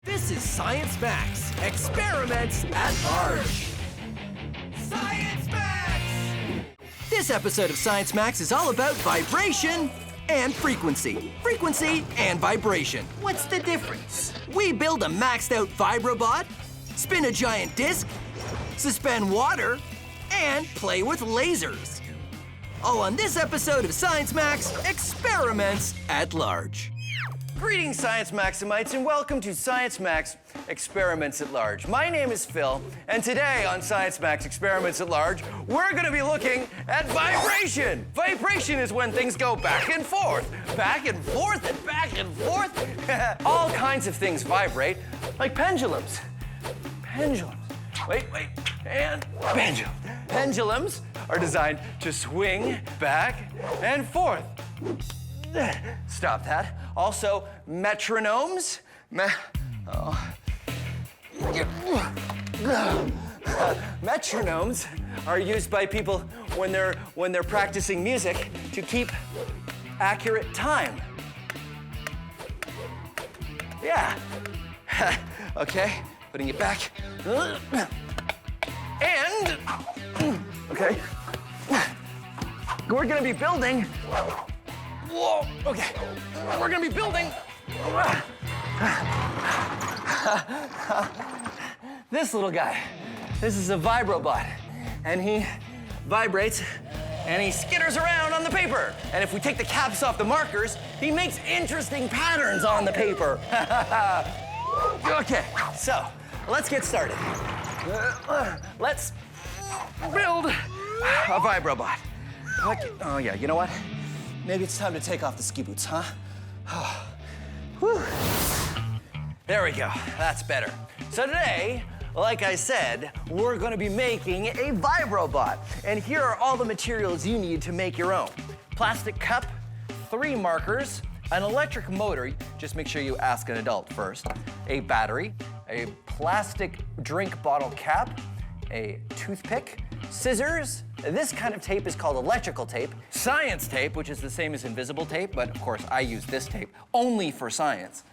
This is Science Max, Experiments at Large. Science Max! This episode of Science Max is all about vibration and frequency. Frequency and vibration. What's the difference? We build a maxed out vibrobot, spin a giant disc, suspend water, and play with lasers. All on this episode of Science Max, Experiments at Large. Greetings, Science Maximites, and welcome to Science Max Experiments at Large. My name is Phil, and today on Science Max Experiments at Large, we're going to be looking at vibration. Vibration is when things go back and forth, and back and forth. All kinds of things vibrate, like pendulums. Pendulums. Wait, and pendulums. Pendulums are designed to swing back and forth. Stop that. Also, metronomes. Metronomes are used by people when they're practicing music to keep accurate time. Yeah. Okay, putting it back. And okay, we're gonna be building. Whoa, okay. We're gonna be building this little guy. This is a vibrobot, and he vibrates and he skitters around on the paper. And if we take the caps off the markers, he makes interesting patterns on the paper. Okay, so let's get started. Let's build a vibrobot. Okay. Oh yeah, you know what? Maybe it's time to take off the ski boots, huh? Whew. There we go, that's better. So today, like I said, we're gonna be making a vibrobot. And here are all the materials you need to make your own. Plastic cup, 3 markers, an electric motor, just make sure you ask an adult first, a battery, a plastic drink bottle cap, a toothpick, scissors. This kind of tape is called electrical tape. Science tape, which is the same as invisible tape, but of course I use this tape only for science.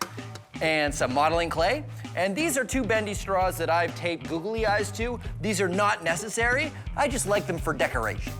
And some modeling clay. And these are 2 bendy straws that I've taped googly eyes to. These are not necessary. I just like them for decoration.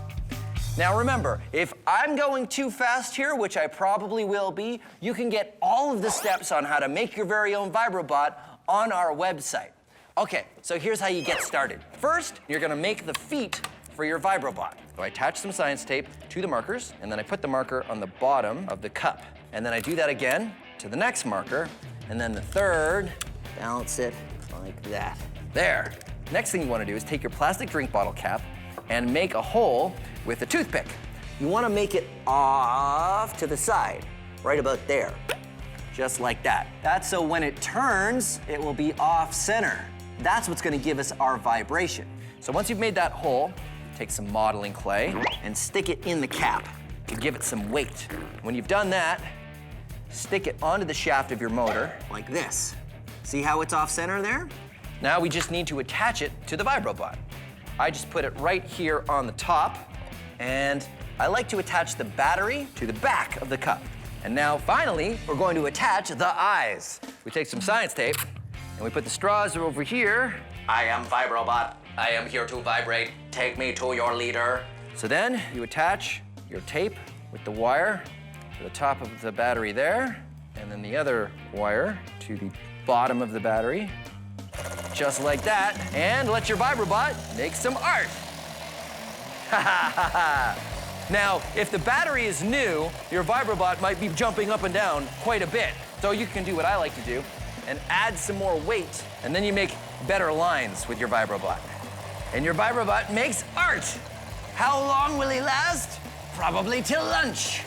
Now remember, if I'm going too fast here, which I probably will be, you can get all of the steps on how to make your very own vibrobot on our website. Okay, so here's how you get started. First, you're gonna make the feet for your vibrobot. So I attach some science tape to the markers, and then I put the marker on the bottom of the cup. And then I do that again to the next marker, and then the third, balance it like that. There. Next thing you wanna do is take your plastic drink bottle cap and make a hole with a toothpick. You wanna make it off to the side, right about there. Just like that. That's so when it turns, it will be off center. That's what's gonna give us our vibration. So once you've made that hole, take some modeling clay and stick it in the cap to give it some weight. When you've done that, stick it onto the shaft of your motor like this. See how it's off center there? Now we just need to attach it to the vibrobot. I just put it right here on the top, and I like to attach the battery to the back of the cup. And now finally, we're going to attach the eyes. We take some science tape, and we put the straws over here. I am Vibrobot. I am here to vibrate. Take me to your leader. So then you attach your tape with the wire to the top of the battery there, and then the other wire to the bottom of the battery, just like that. And let your vibrobot make some art. Ha ha ha ha. Now, if the battery is new, your vibrobot might be jumping up and down quite a bit. So you can do what I like to do and add some more weight, and then you make better lines with your vibrobot. And your vibrobot makes art. How long will he last? Probably till lunch.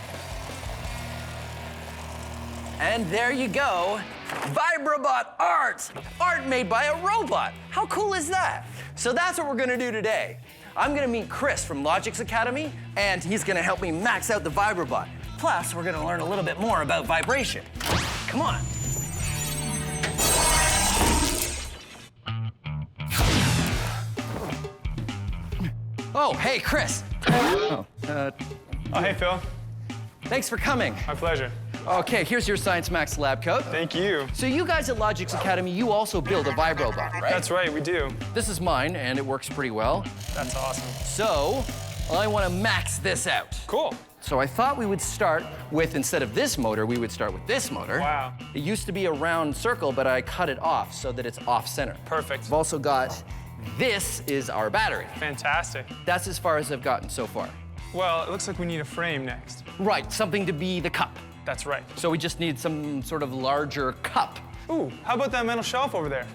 And there you go, vibrobot art. Art made by a robot. How cool is that? So that's what we're gonna do today. I'm gonna meet Chris from Logix Academy, and he's gonna help me max out the vibrobot. Plus, we're gonna learn a little bit more about vibration. Come on. Oh, hey, Chris. Oh, hey, Phil. Thanks for coming. My pleasure. Okay, here's your Science Max lab coat. Thank you. So you guys at Logix Academy, you also build a vibrobot, right? That's right, we do. This is mine, and it works pretty well. That's awesome. So I want to max this out. Cool. So I thought we would start with, instead of this motor, we would start with this motor. Wow. It used to be a round circle, but I cut it off so that it's off-center. Perfect. I've also got, this is our battery. Fantastic. That's as far as I've gotten so far. Well, it looks like we need a frame next. Right, something to be the cup. That's right. So we just need some sort of larger cup. Ooh, how about that metal shelf over there?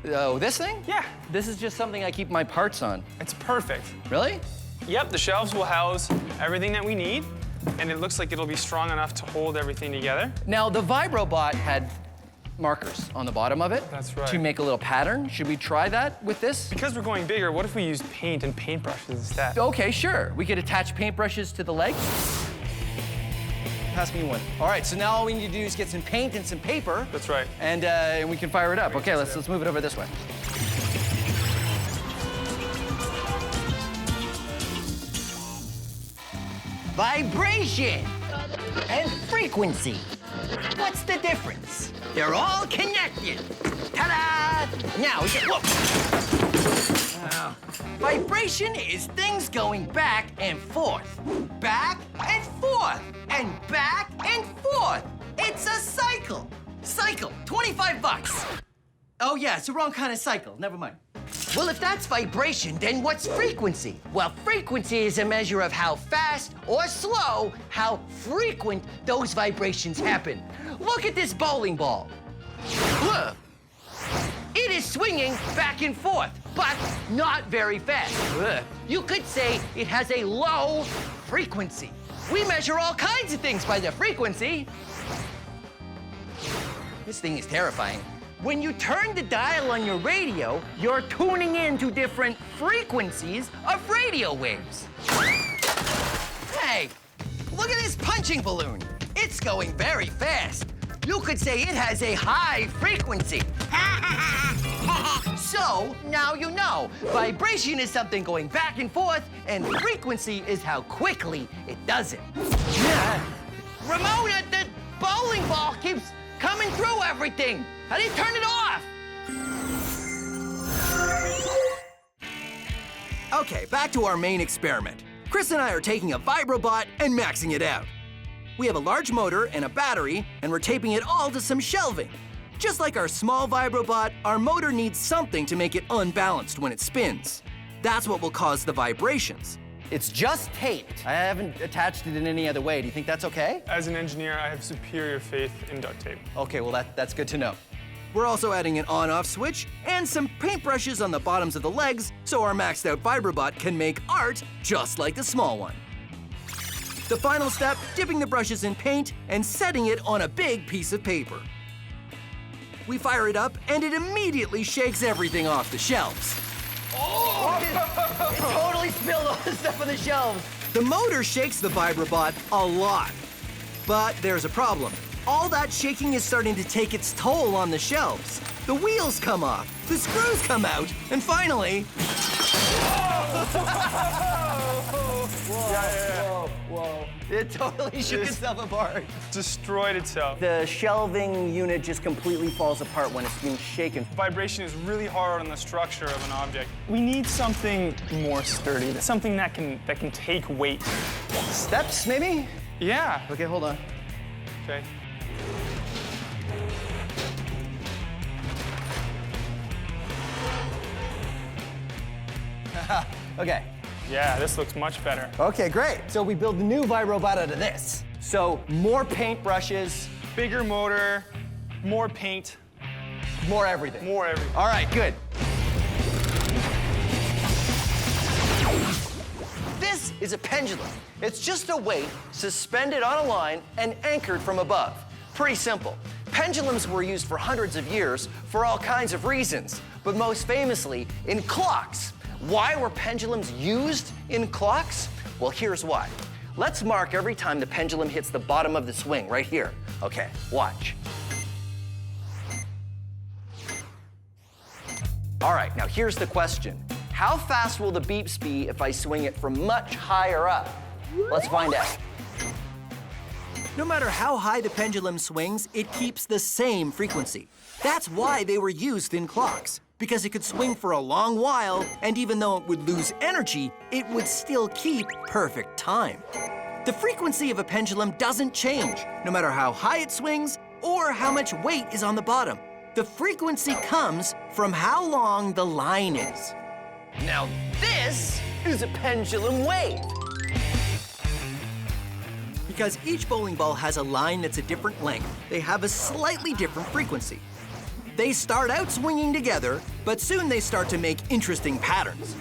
Oh, this thing? Yeah. This is just something I keep my parts on. It's perfect. Really? Yep, the shelves will house everything that we need, and it looks like it'll be strong enough to hold everything together. Now, the vibrobot had markers on the bottom of it. That's right. To make a little pattern. Should we try that with this? Because we're going bigger, what if we use paint and paintbrushes instead? Okay, sure. We could attach paintbrushes to the legs. Pass me one. All right, so now all we need to do is get some paint and some paper. That's right. And we can fire it up. Okay, let's move it over this way. Vibration and frequency. What's the difference? They're all connected. Ta-da! Now, whoa. Vibration is things going back and forth. Back and forth. And back and forth. It's a cycle. Cycle, 25 bucks. Oh yeah, it's the wrong kind of cycle. Never mind. Well, if that's vibration, then what's frequency? Well, frequency is a measure of how fast or slow, how frequent those vibrations happen. Look at this bowling ball. Look. It is swinging back and forth, but not very fast. You could say it has a low frequency. We measure all kinds of things by their frequency. This thing is terrifying. When you turn the dial on your radio, you're tuning in to different frequencies of radio waves. Hey, look at this punching balloon. It's going very fast. You could say it has a high frequency. So, now you know. Vibration is something going back and forth, and frequency is how quickly it does it. Ramona, the bowling ball keeps coming through everything. How do you turn it off? Okay, back to our main experiment. Chris and I are taking a vibrobot and maxing it out. We have a large motor and a battery, and we're taping it all to some shelving. Just like our small vibrobot, our motor needs something to make it unbalanced when it spins. That's what will cause the vibrations. It's just taped. I haven't attached it in any other way. Do you think that's okay? As an engineer, I have superior faith in duct tape. Okay, well, that's good to know. We're also adding an on-off switch and some paintbrushes on the bottoms of the legs so our maxed out vibrobot can make art just like the small one. The final step, dipping the brushes in paint and setting it on a big piece of paper. We fire it up and it immediately shakes everything off the shelves. Oh! It totally spilled all the stuff on the shelves. The motor shakes the vibrobot a lot. But there's a problem. All that shaking is starting to take its toll on the shelves. The wheels come off, the screws come out, and finally... Whoa. It totally shook itself apart. Destroyed itself. The shelving unit just completely falls apart when it's being shaken. Vibration is really hard on the structure of an object. We need something more sturdy, something that can take weight. Steps, maybe? Yeah. Okay, hold on. Okay. Okay. Yeah, this looks much better. Okay, great. So we build the new vibrobot out of this. So more paintbrushes, Bigger motor, more paint, more everything. more everything. All right, good. This is a pendulum. It's just a weight suspended on a line and anchored from above. Pretty simple. Pendulums were used for hundreds of years for all kinds of reasons, but most famously in clocks. Why were pendulums used in clocks? Well, here's why. Let's mark every time the pendulum hits the bottom of the swing, right here. Okay, watch. All right, now here's the question. How fast will the beeps be if I swing it from much higher up? Let's find out. No matter how high the pendulum swings, it keeps the same frequency. That's why they were used in clocks, because it could swing for a long while, and even though it would lose energy, it would still keep perfect time. The frequency of a pendulum doesn't change, no matter how high it swings or how much weight is on the bottom. The frequency comes from how long the line is. Now this is a pendulum wave. Because each bowling ball has a line that's a different length, they have a slightly different frequency. They start out swinging together, but soon they start to make interesting patterns.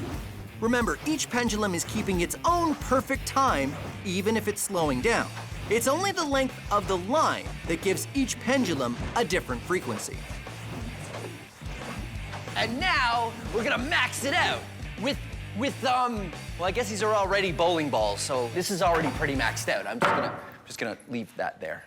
Remember, each pendulum is keeping its own perfect time, even if it's slowing down. It's only the length of the line that gives each pendulum a different frequency. And now we're gonna max it out with Well, I guess these are already bowling balls, so this is already pretty maxed out. I'm just gonna leave that there.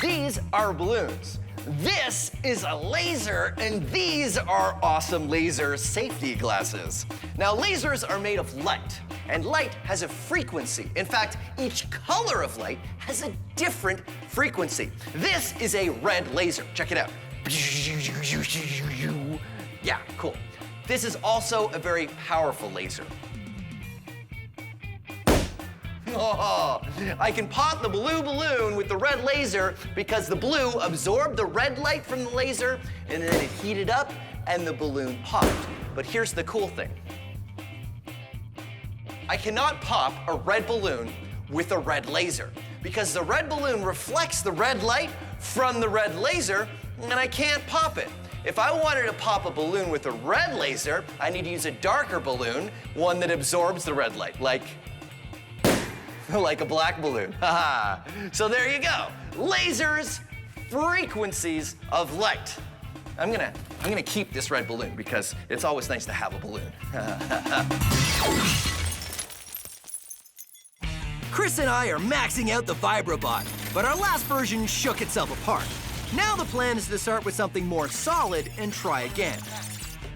These are balloons. This is a laser, and these are awesome laser safety glasses. Now, lasers are made of light, and light has a frequency. In fact, each color of light has a different frequency. This is a red laser. Check it out. Yeah, cool. This is also a very powerful laser. Oh, I can pop the blue balloon with the red laser because the blue absorbed the red light from the laser and then it heated up and the balloon popped. But here's the cool thing. I cannot pop a red balloon with a red laser because the red balloon reflects the red light from the red laser and I can't pop it. If I wanted to pop a balloon with a red laser, I need to use a darker balloon, one that absorbs the red light, like a black balloon. So there you go. Lasers, frequencies of light. I'm gonna keep this red balloon because it's always nice to have a balloon. Chris and I are maxing out the vibrobot, but our last version shook itself apart. Now the plan is to start with something more solid and try again.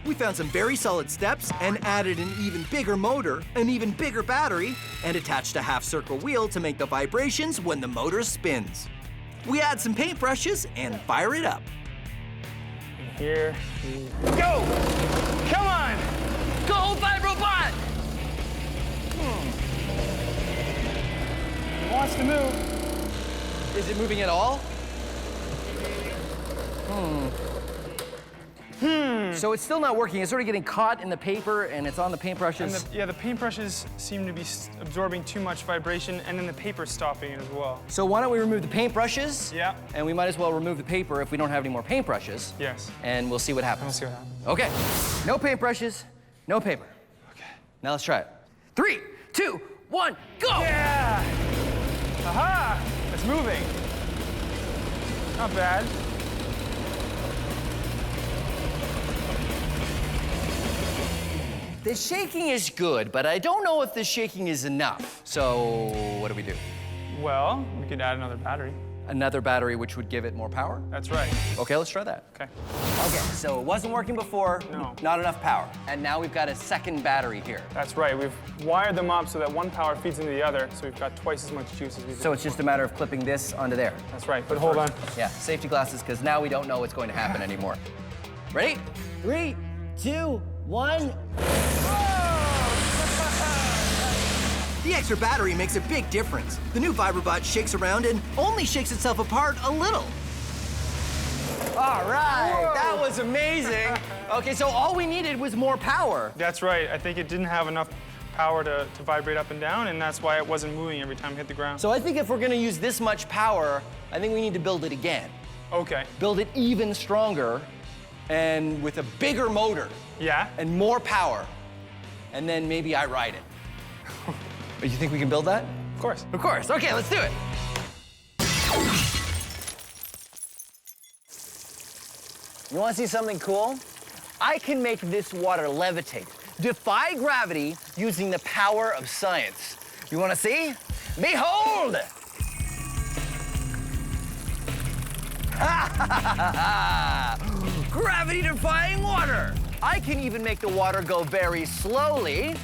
We found some very solid steps and added an even bigger motor, an even bigger battery, and attached a half-circle wheel to make the vibrations when the motor spins. We add some paintbrushes and fire it up. Here we go! Come on! go, vibrobot! It wants to move. Is it moving at all? So it's still not working. It's sort of getting caught in the paper and it's on the paintbrushes. And the paintbrushes seem to be absorbing too much vibration, and then the paper's stopping it as well. So why don't we remove the paintbrushes? Yeah. And we might as well remove the paper if we don't have any more paintbrushes. Yes. And we'll see what happens. We'll see what happens. Okay. No paintbrushes, no paper. Okay. Now let's try it. 3, 2, 1, go! Yeah! Aha! It's moving. Not bad. The shaking is good, but I don't know if the shaking is enough. So what do we do? Well, we could add another battery. Another battery which would give it more power? That's right. Okay, let's try that. Okay. Okay, so it wasn't working before, No. not enough power. And now we've got a second battery here. That's right. We've wired them up so that one power feeds into the other, so we've got twice as much juice as we did. So it's just a matter of clipping this onto there. That's right, but hold on. Yeah, safety glasses, because now we don't know what's going to happen anymore. Ready? 3, 2, 1. The extra battery makes a big difference. The new vibrobot shakes around and only shakes itself apart a little. All right, Whoa. that was amazing. Okay, so all we needed was more power. That's right. I think it didn't have enough power to vibrate up and down, and that's why it wasn't moving every time it hit the ground. So I think if we're gonna use this much power, I think we need to build it again. Okay. Build it even stronger and with a bigger motor. Yeah? And more power. And then maybe I ride it. You think we can build that? Of course. Of course. Okay, let's do it. You want to see something cool? I can make this water levitate, defy gravity using the power of science. You want to see? Behold! Gravity-defying water. I can even make the water go very slowly.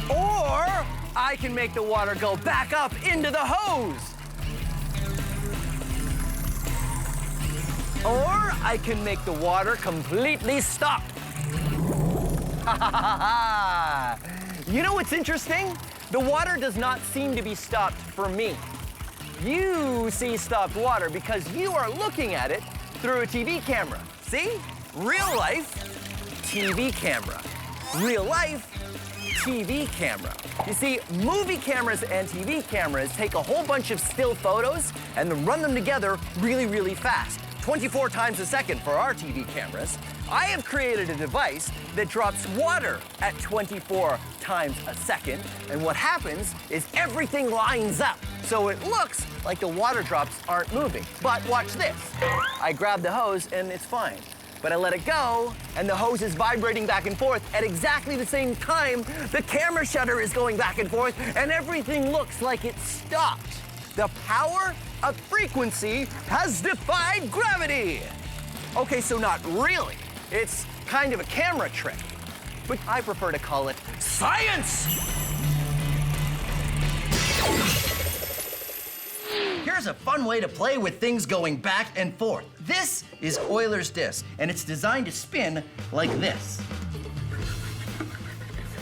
Or I can make the water go back up into the hose. Or I can make the water completely stop. You know what's interesting? The water does not seem to be stopped for me. You see stopped water because you are looking at it through a TV camera. See? Real life, TV camera. Real life, TV camera. You see, movie cameras and TV cameras take a whole bunch of still photos and then run them together really, really fast. 24 times a second for our TV cameras. I have created a device that drops water at 24 times a second, and what happens is everything lines up, so it looks like the water drops aren't moving. But watch this. I grab the hose and it's fine. But I let it go, and the hose is vibrating back and forth at exactly the same time the camera shutter is going back and forth, and everything looks like it stopped. The power of frequency has defied gravity. Okay, so not really. It's kind of a camera trick, but I prefer to call it science. Here's a fun way to play with things going back and forth. This is Euler's disc, and it's designed to spin like this.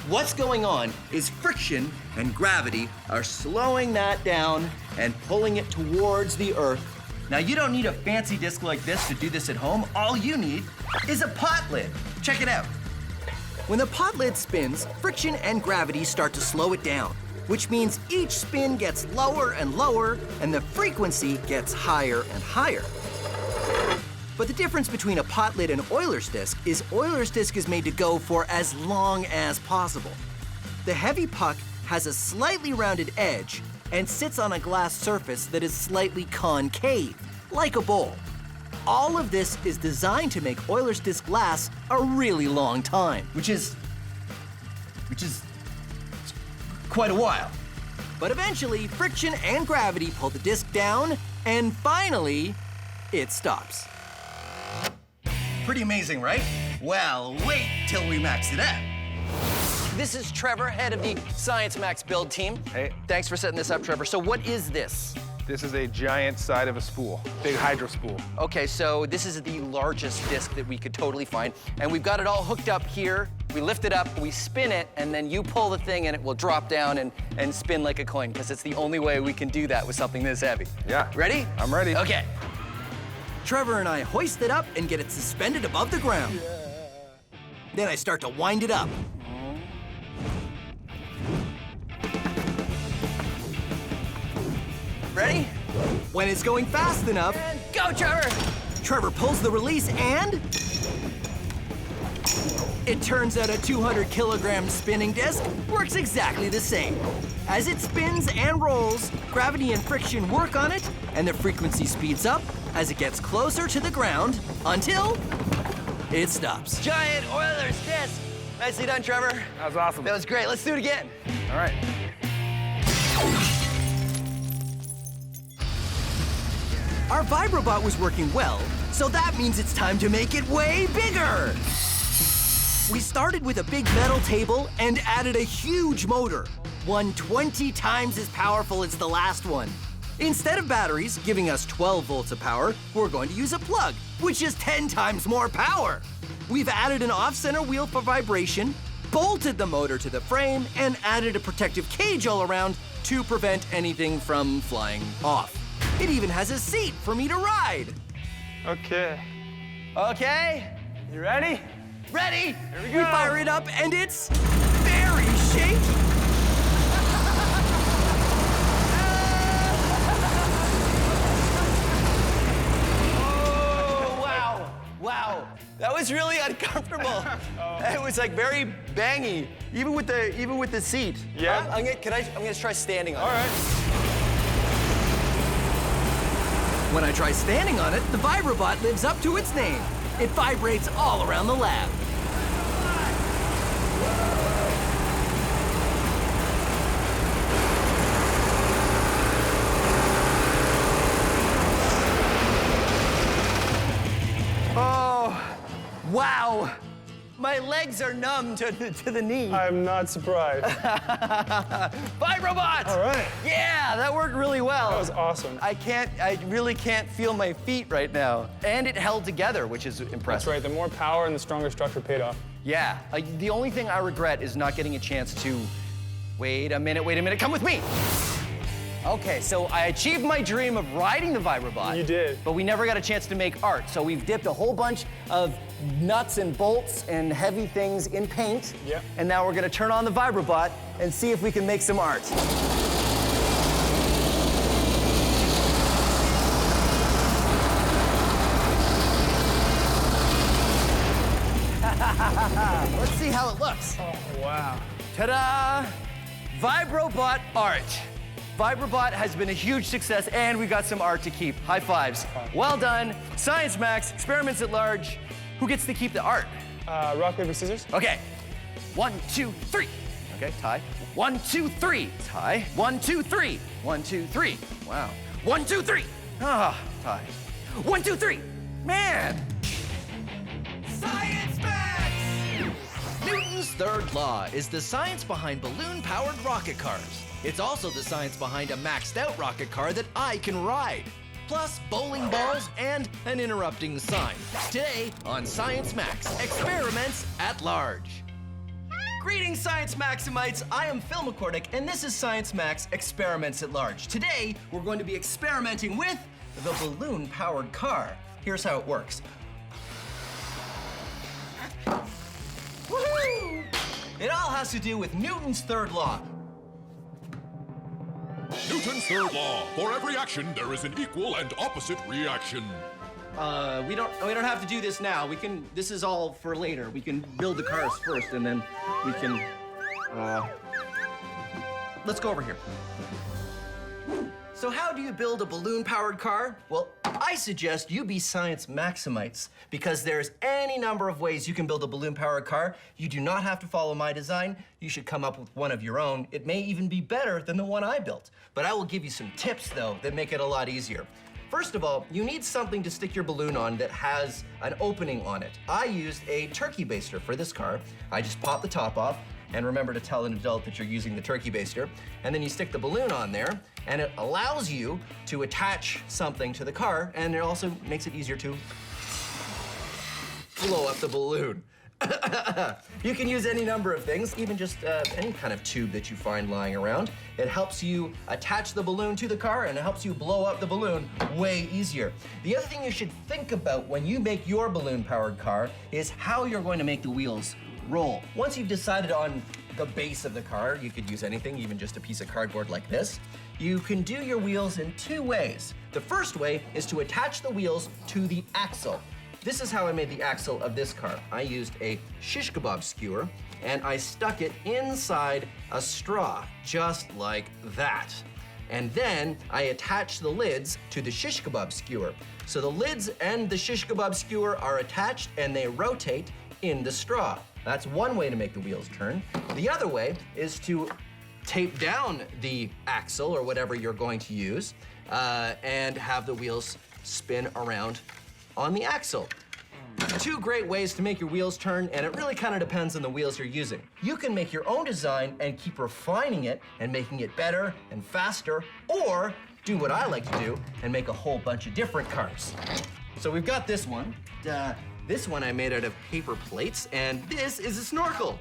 What's going on is friction and gravity are slowing that down and pulling it towards the Earth. Now, you don't need a fancy disc like this to do this at home. All you need is a pot lid. Check it out. When the pot lid spins, friction and gravity start to slow it down, which means each spin gets lower and lower, and the frequency gets higher and higher. But the difference between a pot lid and Euler's disc is Euler's disc is made to go for as long as possible. The heavy puck has a slightly rounded edge and sits on a glass surface that is slightly concave, like a bowl. All of this is designed to make Euler's disc last a really long time, which is quite a while. But eventually, friction and gravity pull the disc down, and finally, it stops. Pretty amazing, right? Well, wait till we max it out. This is Trevor, head of the Science Max build team. Hey. Thanks for setting this up, Trevor. So what is this? This is a giant side of a spool, big hydro spool. Okay, so this is the largest disc that we could totally find, and we've got it all hooked up here. We lift it up, we spin it, and then you pull the thing and it will drop down and spin like a coin, because it's the only way we can do that with something this heavy. Yeah. Ready? I'm ready. Okay. Trevor and I hoist it up and get it suspended above the ground. Then I start to wind it up. Ready? When it's going fast enough, And go, Trevor! Trevor pulls the release and it turns out a 200-kilogram spinning disc works exactly the same. As it spins and rolls, gravity and friction work on it, and the frequency speeds up as it gets closer to the ground until it stops. Giant Euler's disc. Nicely done, Trevor. That was awesome. That was great. Let's do it again. All right. Our vibrobot was working well, so that means it's time to make it way bigger. We started with a big metal table and added a huge motor, one 20 times as powerful as the last one. Instead of batteries giving us 12 volts of power, we're going to use a plug, which is 10 times more power. We've added an off-center wheel for vibration, bolted the motor to the frame, and added a protective cage all around to prevent anything from flying off. It even has a seat for me to ride. Okay. Okay. You ready? Ready? Here we We go. fire it up and it's very shaky. Oh, wow. Wow. That was really uncomfortable. It was like very bangy, even with the seat. Yeah. I'm gonna try standing on All it. right. When I try standing on it, the vibrobot lives up to its name. It vibrates all around the lab. My legs are numb to the knee. I'm not surprised. Vibrobot! All right. Yeah, that worked really well. That was awesome. I really can't feel my feet right now. And it held together, which is impressive. That's right, the more power and the stronger structure paid off. Yeah, the only thing I regret is not getting a chance to, wait a minute, come with me. Okay, so I achieved my dream of riding the Vibrobot. You did. But we never got a chance to make art. So we've dipped a whole bunch of nuts and bolts and heavy things in paint. Yep. And now we're gonna turn on the Vibrobot and see if we can make some art. Let's see how it looks. Oh, wow. Ta-da! Vibrobot art. Vibrobot has been a huge success, and we got some art to keep. High fives. Well done. Science Max, experiments at large. Who gets to keep the art? Rock, paper, scissors. Okay. 1, 2, 3. Okay, tie. 1, 2, 3. Tie. 1, 2, 3. 1, 2, 3. Wow. 1, 2, 3. Ah, tie. 1, 2, 3. Man. Science Max! Newton's third law is the science behind balloon-powered rocket cars. It's also the science behind a maxed-out rocket car that I can ride. Plus bowling balls and an interrupting sign. Today on Science Max, experiments at large. Greetings, Science Maximites. I am Phil McCordick, and this is Science Max Experiments at Large. Today, we're going to be experimenting with the balloon-powered car. Here's how it works. Woohoo! It all has to do with Newton's third law. Newton's third law. For every action, there is an equal and opposite reaction. We don't have to do this now. This is all for later. We can build the cars first, and then we can, let's go over here. So how do you build a balloon-powered car? Well, I suggest you be Science Maximites, because there's any number of ways you can build a balloon-powered car. You do not have to follow my design. You should come up with one of your own. It may even be better than the one I built. But I will give you some tips, though, that make it a lot easier. First of all, you need something to stick your balloon on that has an opening on it. I used a turkey baster for this car. I just pop the top off, and remember to tell an adult that you're using the turkey baster. And then you stick the balloon on there, and it allows you to attach something to the car, and it also makes it easier to blow up the balloon. You can use any number of things, even just any kind of tube that you find lying around. It helps you attach the balloon to the car, and it helps you blow up the balloon way easier. The other thing you should think about when you make your balloon-powered car is how you're going to make the wheels roll. Once you've decided on the base of the car, you could use anything, even just a piece of cardboard like this. You can do your wheels in two ways. The first way is to attach the wheels to the axle. This is how I made the axle of this car. I used a shish kebab skewer, and I stuck it inside a straw, just like that. And then I attached the lids to the shish kebab skewer. So the lids and the shish kebab skewer are attached, and they rotate in the straw. That's one way to make the wheels turn. The other way is to tape down the axle or whatever you're going to use and have the wheels spin around on the axle. Two great ways to make your wheels turn, and it really kind of depends on the wheels you're using. You can make your own design and keep refining it and making it better and faster, or do what I like to do and make a whole bunch of different cars. So we've got this one. This one I made out of paper plates, and this is a snorkel.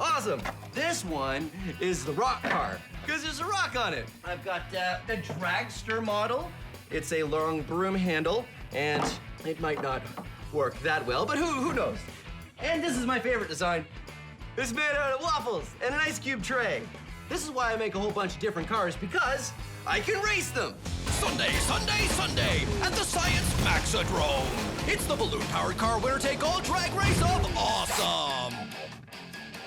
Awesome. This one is the rock car, because there's a rock on it. I've got the dragster model. It's a long broom handle, and it might not work that well, but who knows? And this is my favorite design. It's made out of waffles and an ice cube tray. This is why I make a whole bunch of different cars, because I can race them. Sunday, Sunday, Sunday at the Science Maxidrome. It's the balloon-powered car winner-take-all drag race of awesome.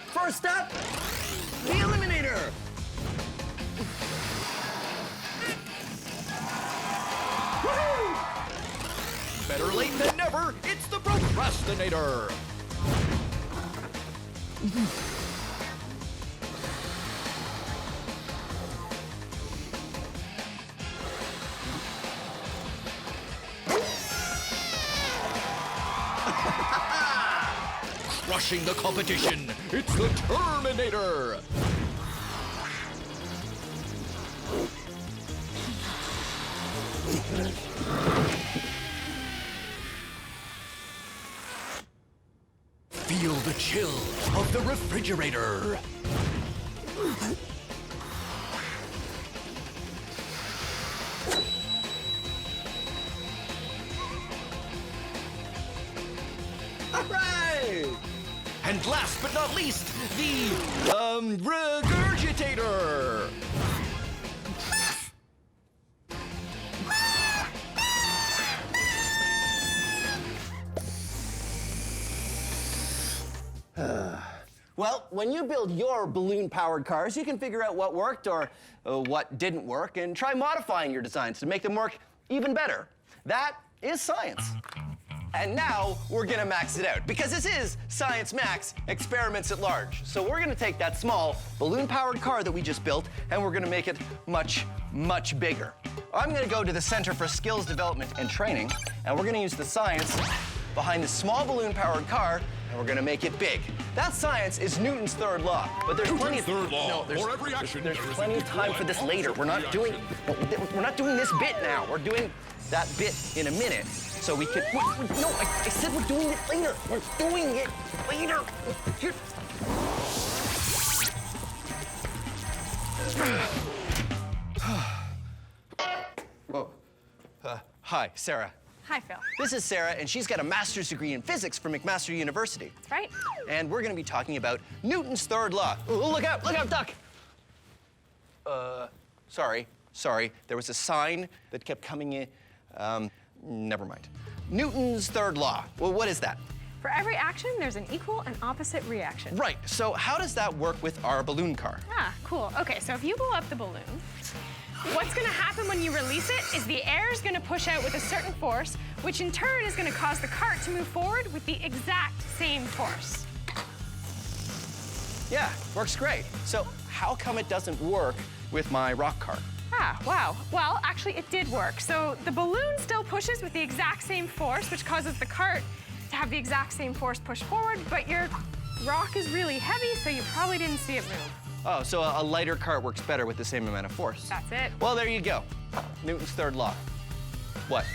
First up, the Eliminator. Woohoo! Better late than never, it's the Procrastinator. crushing the competition. It's the Terminator. Feel the chill of the refrigerator. All right! And last but not least, the regurgitator. Well, when you build your balloon-powered cars, you can figure out what worked or what didn't work and try modifying your designs to make them work even better. That is science. And now we're gonna max it out because this is Science Max Experiments at Large. So we're gonna take that small balloon-powered car that we just built and we're gonna make it much, much bigger. I'm gonna go to the Center for Skills Development and Training and we're gonna use the science behind the small balloon-powered car and we're gonna make it big. That science is Newton's third law, but there's plenty of third law. there's, For every action, there's there is plenty an of time equal for this and later. opposite We're not doing this bit now. We're doing that bit in a minute. So we could. No, I said we're doing it later. We're doing it later. Here. Whoa. Hi, Sarah. Hi, Phil. This is Sarah, and she's got a master's degree in physics from McMaster University. That's right. And we're going to be talking about Newton's third law. Oh, look out, duck! Sorry. There was a sign that kept coming in. Never mind. Newton's third law. Well, what is that? For every action, there's an equal and opposite reaction. Right. So how does that work with our balloon car? Ah, cool. Okay, so if you blow up the balloon, what's gonna happen when you release it is the air is gonna push out with a certain force, which in turn is gonna cause the cart to move forward with the exact same force. Yeah, works great. So how come it doesn't work with my rock car? Ah, wow. Well, actually, it did work. So the balloon still pushes with the exact same force, which causes the cart to have the exact same force push forward, but your rock is really heavy, so you probably didn't see it move. Oh, so a lighter cart works better with the same amount of force. That's it. Well, there you go. Newton's third law. What?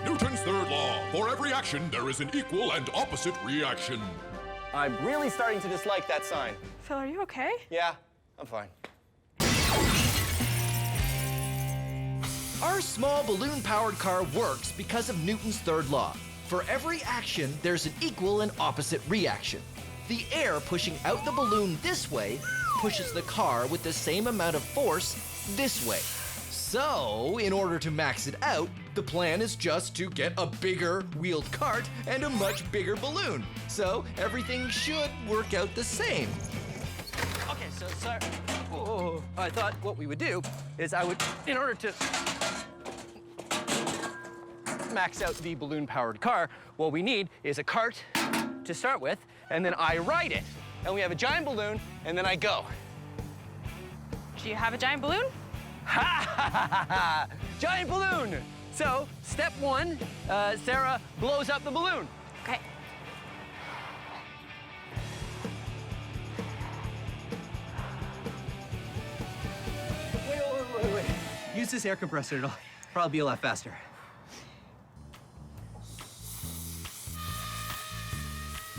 Newton's third law. For every action, there is an equal and opposite reaction. I'm really starting to dislike that sign. Phil, are you okay? Yeah, I'm fine. Our small balloon-powered car works because of Newton's third law. For every action, there's an equal and opposite reaction. The air pushing out the balloon this way pushes the car with the same amount of force this way. So, in order to max it out, the plan is just to get a bigger wheeled cart and a much bigger balloon. So, everything should work out the same. Okay, so sorry. Oh, I thought what we would do is in order to max out the balloon-powered car, what we need is a cart to start with, and then I ride it. And we have a giant balloon, and then I go. Do you have a giant balloon? Ha ha ha ha! Giant balloon! So, step one, Sarah blows up the balloon. Okay. Wait. Use this air compressor, it'll probably be a lot faster.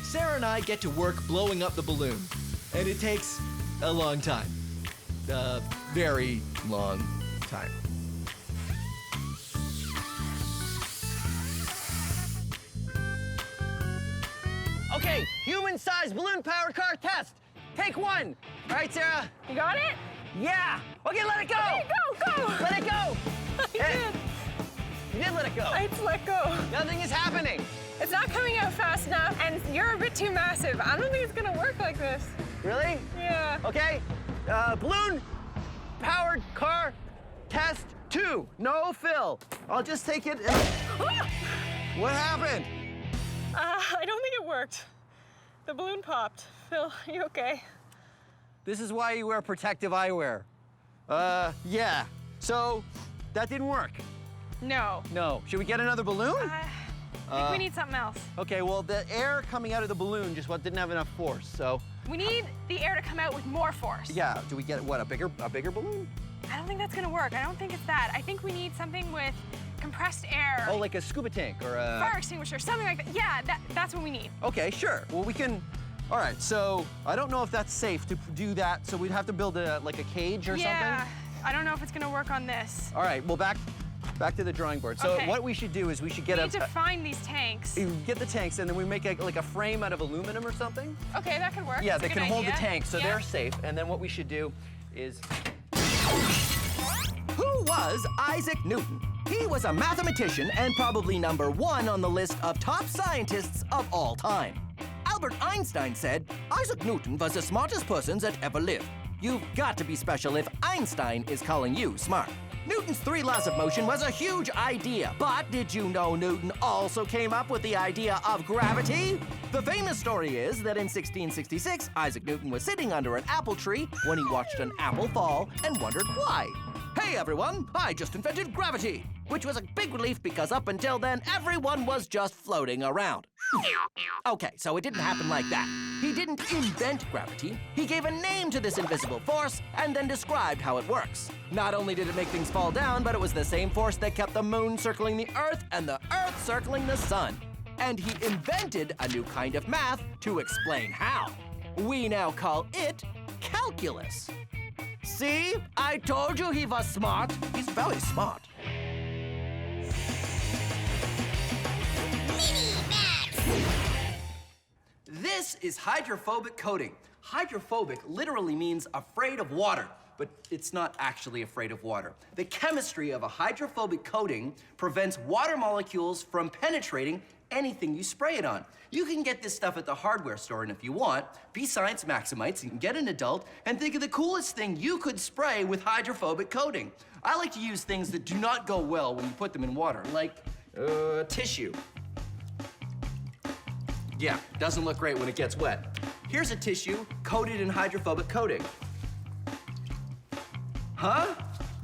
Sarah and I get to work blowing up the balloon, and it takes a long time. A very long time. Okay, human-sized balloon-powered car test. Take one. All right, Sarah? You got it? Yeah. Okay, let it go. Okay, go! Let it go. I did. You did let it go. I just let go. Nothing is happening. It's not coming out fast enough, and you're a bit too massive. I don't think it's gonna work like this. Really? Yeah. Okay. Balloon-powered car test 2. No fill. I'll just take it. What happened? I don't think it worked. The balloon popped. Phil, are you okay? This is why you wear protective eyewear. Yeah. So, that didn't work. No. No. Should we get another balloon? I think we need something else. Okay, well, the air coming out of the balloon just didn't have enough force, so. We need the air to come out with more force. Yeah, do we get, what, a bigger balloon? I don't think that's gonna work. I don't think it's that. I think we need something with compressed air. Oh, like a scuba tank or a... Fire extinguisher, something like that. Yeah, that's what we need. Okay, sure. Well, we can, all right, so I don't know if that's safe to do that, so we'd have to build like a cage or Yeah, something? I don't know if it's gonna work on this. All right, well, back to the drawing board. So Okay. what we should do is we should get We need to find these tanks. get the tanks, and then we make like a frame out of aluminum or something. Okay, that could work. Yeah, That's they a can good hold the idea. tanks, so Yeah. they're safe. And then what we should do is... Who was Isaac Newton? He was a mathematician and probably #1 on the list of top scientists of all time. Albert Einstein said, Isaac Newton was the smartest person that ever lived. You've got to be special if Einstein is calling you smart. Newton's 3 laws of motion was a huge idea, but did you know Newton also came up with the idea of gravity? The famous story is that in 1666, Isaac Newton was sitting under an apple tree when he watched an apple fall and wondered why. Hey everyone, I just invented gravity, which was a big relief because up until then, everyone was just floating around. Okay, so it didn't happen like that. He didn't invent gravity. He gave a name to this invisible force and then described how it works. Not only did it make things fall down, but it was the same force that kept the moon circling the Earth and the Earth circling the sun. And he invented a new kind of math to explain how. We now call it calculus. See? I told you he was smart. He's very smart. This is hydrophobic coating. Hydrophobic literally means afraid of water, but it's not actually afraid of water. The chemistry of a hydrophobic coating prevents water molecules from penetrating anything you spray it on. You can get this stuff at the hardware store, and if you want, be science maximites and get an adult and think of the coolest thing you could spray with hydrophobic coating. I like to use things that do not go well when you put them in water, like tissue. Yeah, doesn't look great when it gets wet. Here's a tissue coated in hydrophobic coating. Huh?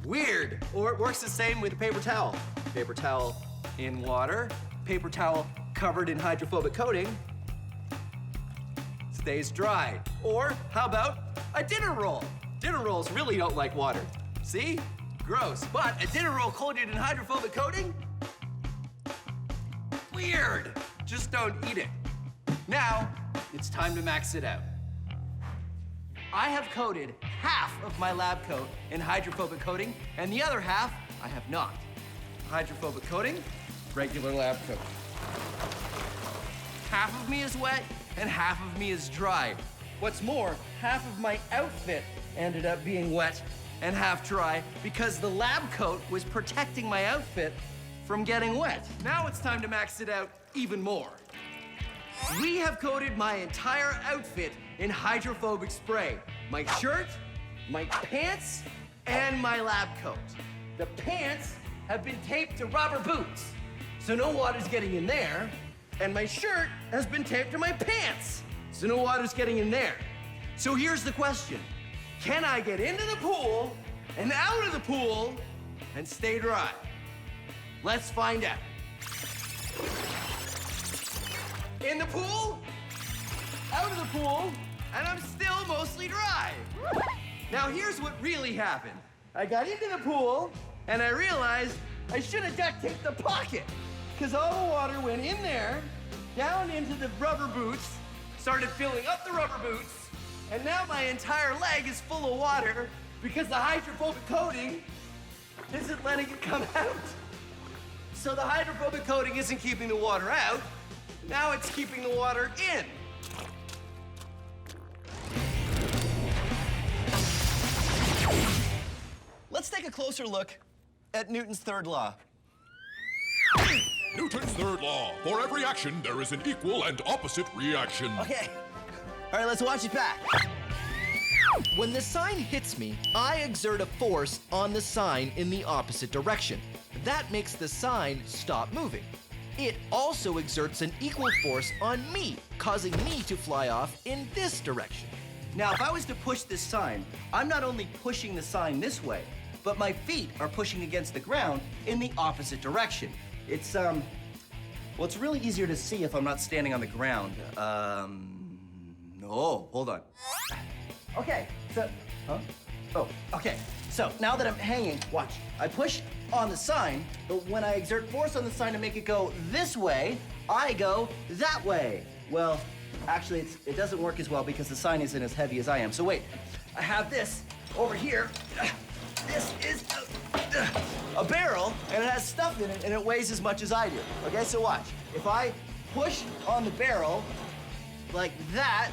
Weird. Or it works the same with a paper towel. Paper towel in water, paper towel covered in hydrophobic coating, stays dry. Or how about a dinner roll? Dinner rolls really don't like water. See? Gross. But a dinner roll coated in hydrophobic coating? Weird. Just don't eat it. Now, it's time to max it out. I have coated half of my lab coat in hydrophobic coating, and the other half I have not. Hydrophobic coating, regular lab coat. Half of me is wet, and half of me is dry. What's more, half of my outfit ended up being wet and half dry because the lab coat was protecting my outfit from getting wet. Now it's time to max it out even more. We have coated my entire outfit in hydrophobic spray. My shirt, my pants, and my lab coat. The pants have been taped to rubber boots, so no water's getting in there. And my shirt has been taped to my pants, so no water's getting in there. So here's the question. Can I get into the pool and out of the pool and stay dry? Let's find out. In the pool, out of the pool, and I'm still mostly dry. Now here's what really happened. I got into the pool, and I realized I should have duct taped the pocket, because all the water went in there, down into the rubber boots, started filling up the rubber boots, and now my entire leg is full of water because the hydrophobic coating isn't letting it come out. So the hydrophobic coating isn't keeping the water out. Now it's keeping the water in. Let's take a closer look at Newton's third law. Newton's third law. For every action, there is an equal and opposite reaction. Okay. All right, let's watch it back. When the sign hits me, I exert a force on the sign in the opposite direction. That makes the sign stop moving. It also exerts an equal force on me, causing me to fly off in this direction. Now, if I was to push this sign, I'm not only pushing the sign this way, but my feet are pushing against the ground in the opposite direction. It's Well, it's really easier to see if I'm not standing on the ground. No, hold on. Okay, so, huh? Oh, okay. So now that I'm hanging, watch. I push on the sign, but when I exert force on the sign to make it go this way, I go that way. Well, actually, it doesn't work as well because the sign isn't as heavy as I am. So wait, I have this over here. This is a barrel, and it has stuff in it, and it weighs as much as I do. Okay, so watch. If I push on the barrel like that,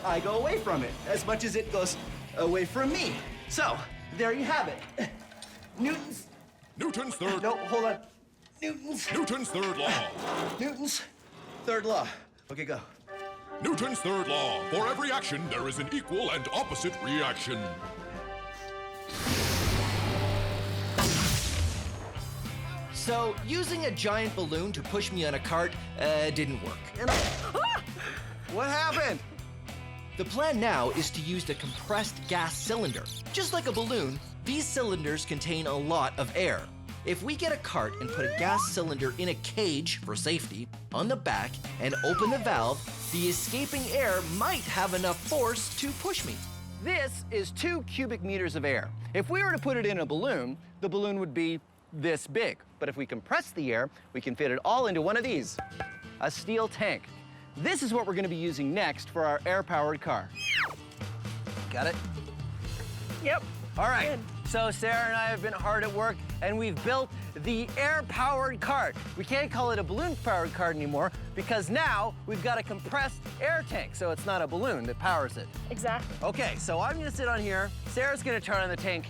I go away from it as much as it goes away from me. So, there you have it. Newton's third. No, hold on. Newton's third law. Newton's third law. Okay, go. Newton's third law. For every action, there is an equal and opposite reaction. So, using a giant balloon to push me on a cart didn't work. What happened? The plan now is to use the compressed gas cylinder. Just like a balloon, these cylinders contain a lot of air. If we get a cart and put a gas cylinder in a cage for safety on the back and open the valve, the escaping air might have enough force to push me. This is 2 cubic meters of air. If we were to put it in a balloon, the balloon would be this big. But if we compress the air, we can fit it all into one of these, a steel tank. This is what we're going to be using next for our air-powered car. Got it? Yep. All right. Good. So Sarah and I have been hard at work, and we've built the air-powered cart. We can't call it a balloon-powered cart anymore because now we've got a compressed air tank, so it's not a balloon that powers it. Exactly. Okay, so I'm gonna sit on here, Sarah's gonna turn on the tank,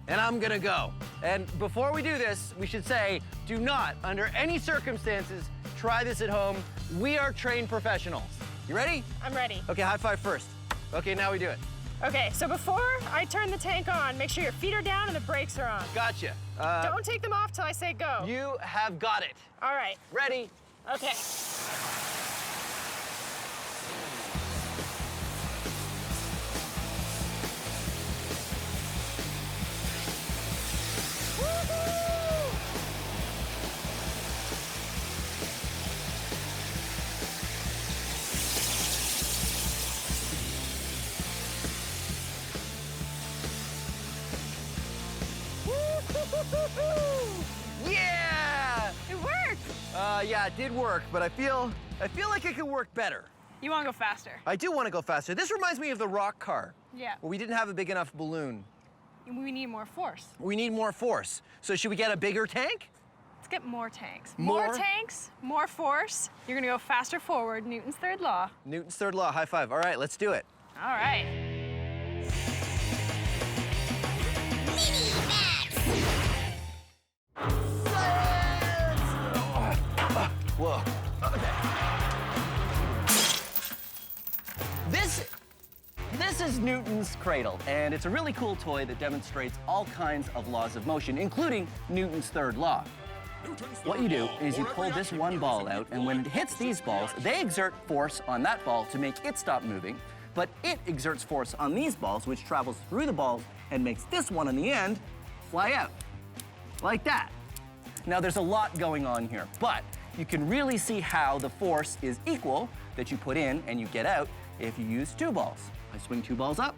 and I'm gonna go. And before we do this, we should say, do not, under any circumstances, try this at home. We are trained professionals. You ready? I'm ready. Okay, high five first. Okay, now we do it. Okay, so before I turn the tank on, make sure your feet are down and the brakes are on. Gotcha. Don't take them off till I say go. You have got it. All right. Ready? Okay. Yeah! It worked. Yeah, it did work, but I feel like it could work better. You want to go faster? I do want to go faster. This reminds me of the rock car. Yeah. Where we didn't have a big enough balloon. We need more force. We need more force. So should we get a bigger tank? Let's get more tanks. More? Tanks, more force. You're gonna go faster forward. Newton's third law. Newton's third law, high five. All right, let's do it. All right. Whoa. This is Newton's cradle, and it's a really cool toy that demonstrates all kinds of laws of motion, including Newton's third law. What you do is you pull this one ball out, and when it hits these balls, they exert force on that ball to make it stop moving, but it exerts force on these balls, which travels through the balls and makes this one on the end fly out, like that. Now, there's a lot going on here, but you can really see how the force is equal that you put in and you get out if you use 2 balls. I swing 2 balls up,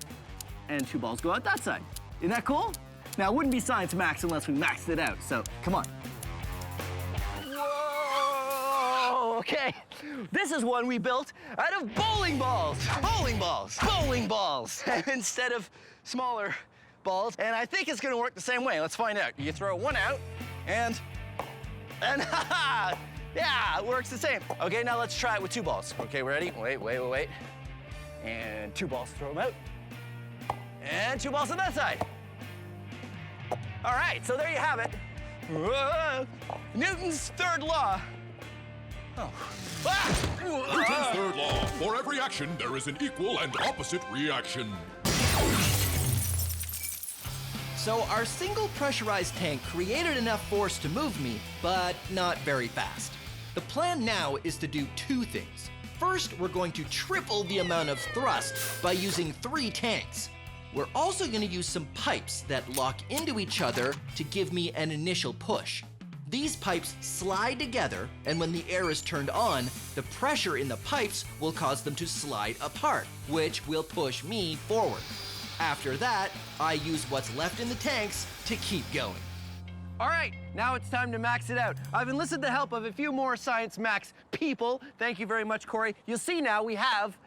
and 2 balls go out that side. Isn't that cool? Now, it wouldn't be Science Max unless we maxed it out, so come on. Whoa, okay. This is one we built out of bowling balls. Bowling balls. Bowling balls. Instead of smaller balls, and I think it's gonna work the same way. Let's find out. You throw one out, and yeah, it works the same. Okay, now let's try it with 2 balls. Okay, ready? Wait. And 2 balls, throw them out. And 2 balls on that side. All right, so there you have it. Whoa. Newton's third law. Oh. Newton's third law. For every action, there is an equal and opposite reaction. So our single pressurized tank created enough force to move me, but not very fast. The plan now is to do 2 things. First, we're going to triple the amount of thrust by using 3 tanks. We're also going to use some pipes that lock into each other to give me an initial push. These pipes slide together, and when the air is turned on, the pressure in the pipes will cause them to slide apart, which will push me forward. After that, I use what's left in the tanks to keep going. All right, now it's time to max it out. I've enlisted the help of a few more Science Max people. Thank you very much, Corey. You'll see now we have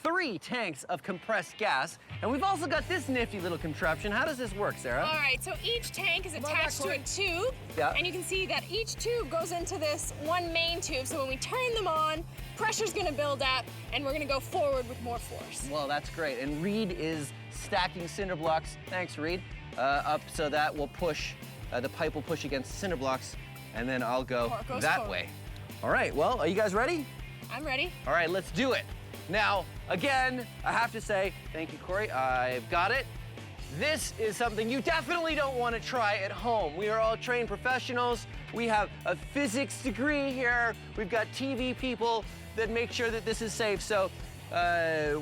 3 tanks of compressed gas, and we've also got this nifty little contraption. How does this work, Sarah? All right, so each tank is attached to a tube, Yeah. and you can see that each tube goes into this one main tube. So when we turn them on, pressure's gonna build up, and we're gonna go forward with more force. Well, that's great. And Reed is stacking cinder blocks, thanks Reed, up so that will push, the pipe will push against the cinder blocks, and then I'll go Or it goes that forward. way. All right, well, are you guys ready? I'm ready. All right, let's do it. Now, again, I have to say, thank you, Corey, I've got it. This is something you definitely don't want to try at home. We are all trained professionals. We have a physics degree here. We've got TV people that make sure that this is safe. So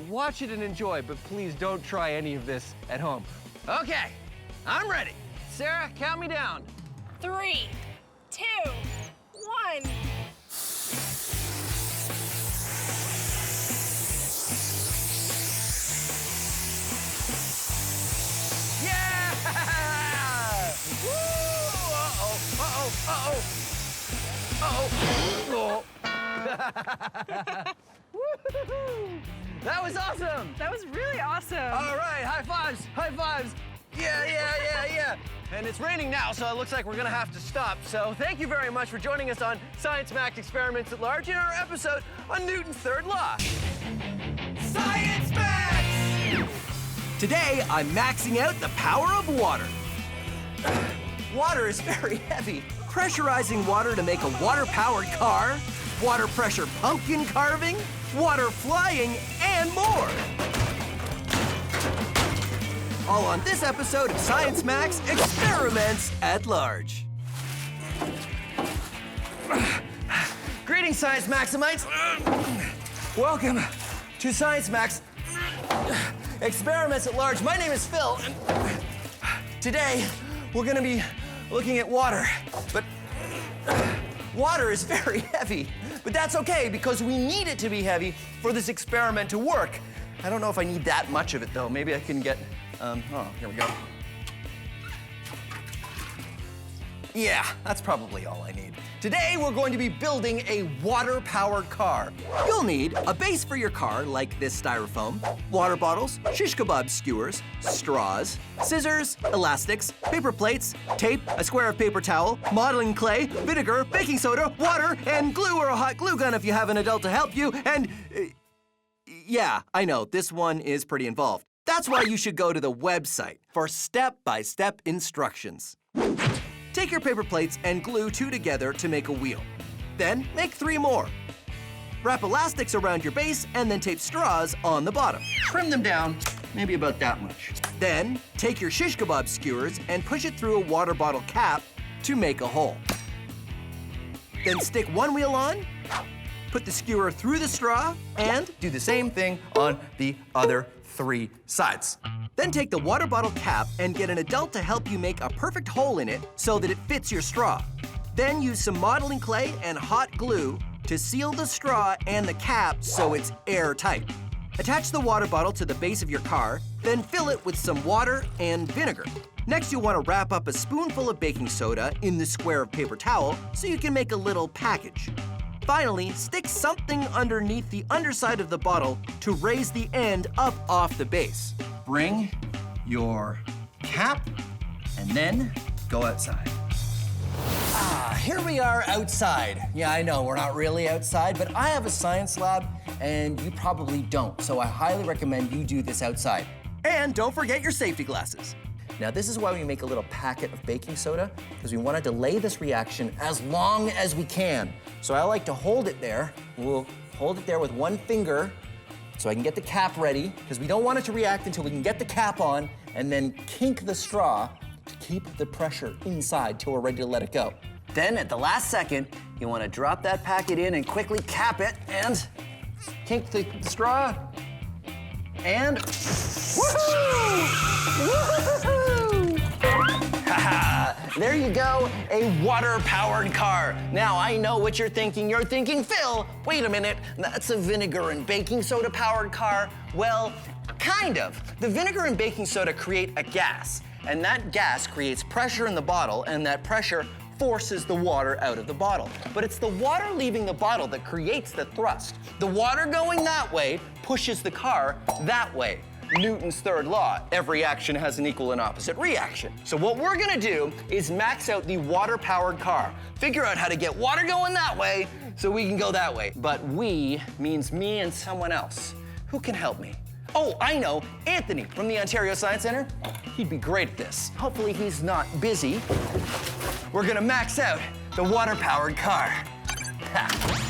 watch it and enjoy, but please don't try any of this at home. Okay, I'm ready. Sarah, count me down. 3, 2, 1. Yeah! Woo! Uh-oh, uh-oh, uh-oh. Uh-oh. Woo-hoo-hoo. That was awesome! That was really awesome. All right, high fives, high fives. Yeah, yeah, yeah, yeah. And it's raining now, so it looks like we're gonna have to stop. So thank you very much for joining us on Science Max Experiments at Large in our episode on Newton's third law. Science Max! Today, I'm maxing out the power of water. Water is very heavy. Pressurizing water to make a water-powered car, water pressure pumpkin carving, water flying, and more. All on this episode of Science Max Experiments at Large. Greetings, Science Maximites. Welcome to Science Max Experiments at Large. My name is Phil, and today we're gonna be looking at water. But water is very heavy, but that's okay because we need it to be heavy for this experiment to work. I don't know if I need that much of it though. Maybe I can get, here we go. Yeah, that's probably all I need. Today, we're going to be building a water-powered car. You'll need a base for your car, like this styrofoam, water bottles, shish kebab skewers, straws, scissors, elastics, paper plates, tape, a square of paper towel, modeling clay, vinegar, baking soda, water, and glue or a hot glue gun if you have an adult to help you, and... yeah, I know, this one is pretty involved. That's why you should go to the website for step-by-step instructions. Take your paper plates and glue 2 together to make a wheel. Then make 3 more. Wrap elastics around your base and then tape straws on the bottom. Trim them down, maybe about that much. Then take your shish kebab skewers and push it through a water bottle cap to make a hole. Then stick one wheel on, put the skewer through the straw, and do the same thing on the other 3 sides. Then take the water bottle cap and get an adult to help you make a perfect hole in it so that it fits your straw. Then use some modeling clay and hot glue to seal the straw and the cap so it's airtight. Attach the water bottle to the base of your car, then fill it with some water and vinegar. Next, you'll want to wrap up a spoonful of baking soda in the square of paper towel so you can make a little package. Finally, stick something underneath the underside of the bottle to raise the end up off the base. Bring your cap and then go outside. Here we are outside. Yeah, I know, we're not really outside, but I have a science lab and you probably don't, so I highly recommend you do this outside. And don't forget your safety glasses. Now, this is why we make a little packet of baking soda, because we want to delay this reaction as long as we can. So I like to hold it there. We'll hold it there with one finger so I can get the cap ready, because we don't want it to react until we can get the cap on, and then kink the straw to keep the pressure inside till we're ready to let it go. Then at the last second, you want to drop that packet in and quickly cap it and kink the straw. And woohoo! Woohoo! There you go, a water-powered car. Now, I know what you're thinking. You're thinking, Phil, wait a minute, that's a vinegar and baking soda-powered car. Well, kind of. The vinegar and baking soda create a gas, and that gas creates pressure in the bottle, and that pressure forces the water out of the bottle. But it's the water leaving the bottle that creates the thrust. The water going that way pushes the car that way. Newton's third law, every action has an equal and opposite reaction. So what we're gonna do is max out the water-powered car. Figure out how to get water going that way so we can go that way. But we means me and someone else. Who can help me? Oh, I know, Anthony from the Ontario Science Centre. He'd be great at this. Hopefully he's not busy. We're gonna max out the water-powered car. Ha.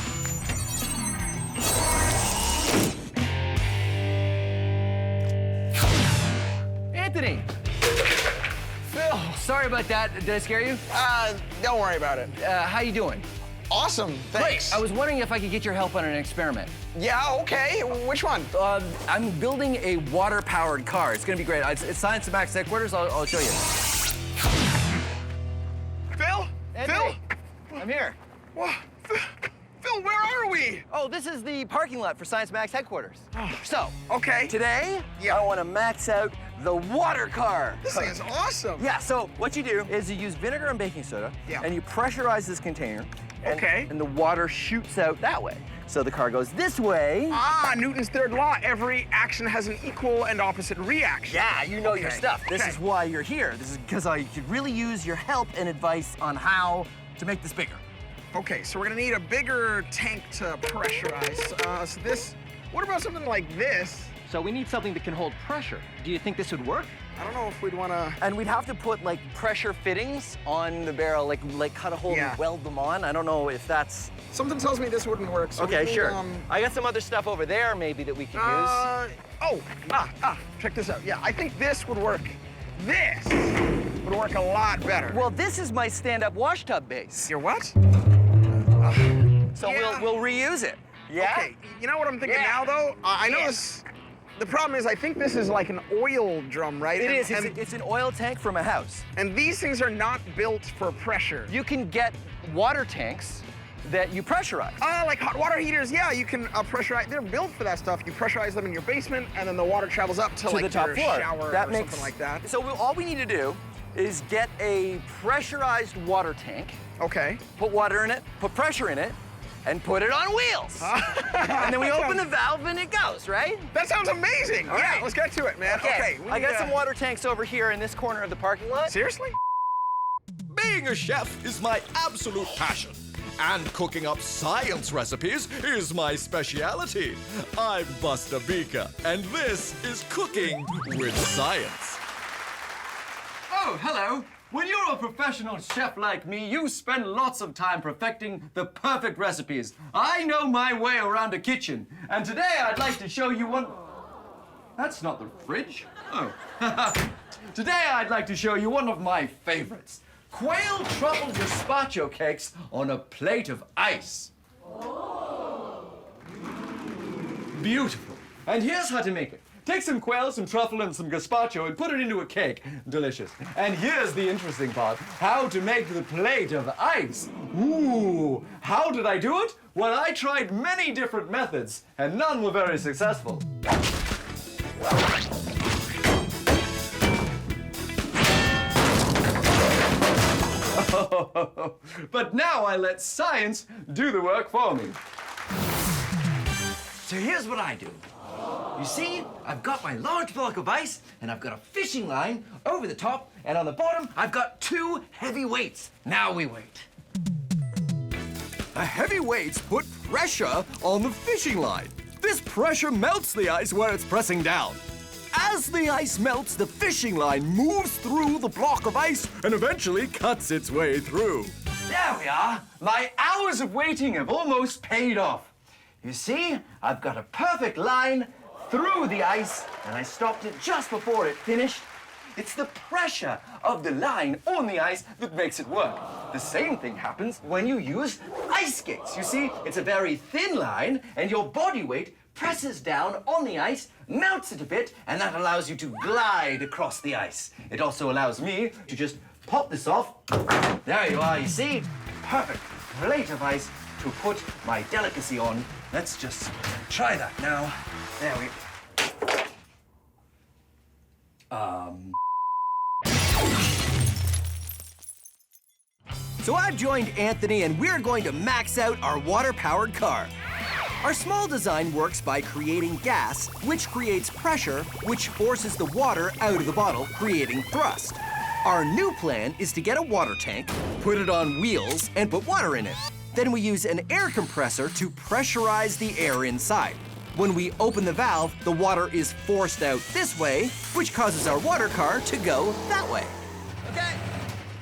Anthony! Phil, sorry about that. Did I scare you? Don't worry about it. How you doing? Awesome, thanks. Great. I was wondering if I could get your help on an experiment. Yeah, okay. Which one? I'm building a water-powered car. It's gonna be great. It's Science Max headquarters. I'll show you. Phil? Anthony, I'm here. Whoa. Phil, where are we? Oh, this is the parking lot for Science Max headquarters. So, Okay. today, I want to max out the water car. This thing is awesome. Yeah, so what you do is you use vinegar and baking soda, Yeah. and you pressurize this container, and, Okay. and the water shoots out that way. So the car goes this way. Newton's third law. Every action has an equal and opposite reaction. Yeah, you know your Okay, stuff. This okay. is why you're here. This is because I could really use your help and advice on how to make this bigger. Okay, so we're gonna need a bigger tank to pressurize. So this, what about something like this? So we need something that can hold pressure. Do you think this would work? I don't know if we'd wanna... And we'd have to put like pressure fittings on the barrel, like cut a hole Yeah. and weld them on. I don't know if that's... Something tells me this wouldn't work. So we Okay, need, sure. I got some other stuff over there maybe that we could use. Check this out. Yeah, I think this would work. This would work a lot better. Well, this is my stand-up wash tub base. Your what? So yeah. we'll reuse it. Yeah? Okay, you know what I'm thinking Yeah. now, though? I know Yeah. this... The problem is, I think this is like an oil drum, right? It is. And, It's an oil tank from a house. and these things are not built for pressure. You can get water tanks that you pressurize. Like hot water heaters, yeah, you can pressurize. They're built for that stuff. You pressurize them in your basement, and then the water travels up to like the top your floor. shower That or makes, something like that. So all we need to do is get a pressurized water tank, Okay. put water in it, put pressure in it, and put it on wheels. And then we open the valve and it goes, right? That sounds amazing. All yeah, right. let's get to it, man. Okay. we I got need, some water tanks over here in this corner of the parking lot. Seriously? Being a chef is my absolute passion. And cooking up science recipes is my speciality. I'm Buster Beaker, and this is Cooking with Science. Oh, hello. When you're a professional chef like me, you spend lots of time perfecting the perfect recipes. I know my way around a kitchen, and today I'd like to show you one... That's not the fridge. Oh. Today I'd like to show you one of my favorites. Quail truffle gazpacho cakes on a plate of ice. Beautiful. And here's how to make it. Take some quail, some truffle, and some gazpacho and put it into a cake. Delicious. And here's the interesting part. How to make the plate of ice. Ooh, how did I do it? Well, I tried many different methods, and none were very successful. But now I let science do the work for me. So here's what I do. You see, I've got my large block of ice, and I've got a fishing line over the top, and on the bottom, I've got 2 heavy weights. Now we wait. The heavy weights put pressure on the fishing line. This pressure melts the ice where it's pressing down. As the ice melts, the fishing line moves through the block of ice and eventually cuts its way through. There we are. My hours of waiting have almost paid off. You see, I've got a perfect line through the ice, and I stopped it just before it finished. It's the pressure of the line on the ice that makes it work. The same thing happens when you use ice skates. You see, it's a very thin line, and your body weight presses down on the ice, melts it a bit, and that allows you to glide across the ice. It also allows me to just pop this off. There you are, you see? Perfect plate of ice to put my delicacy on. Let's just try that now. There we go. So I've joined Anthony, and we're going to max out our water-powered car. Our small design works by creating gas, which creates pressure, which forces the water out of the bottle, creating thrust. Our new plan is to get a water tank, put it on wheels, and put water in it. Then we use an air compressor to pressurize the air inside. When we open the valve, the water is forced out this way, which causes our water car to go that way. Okay.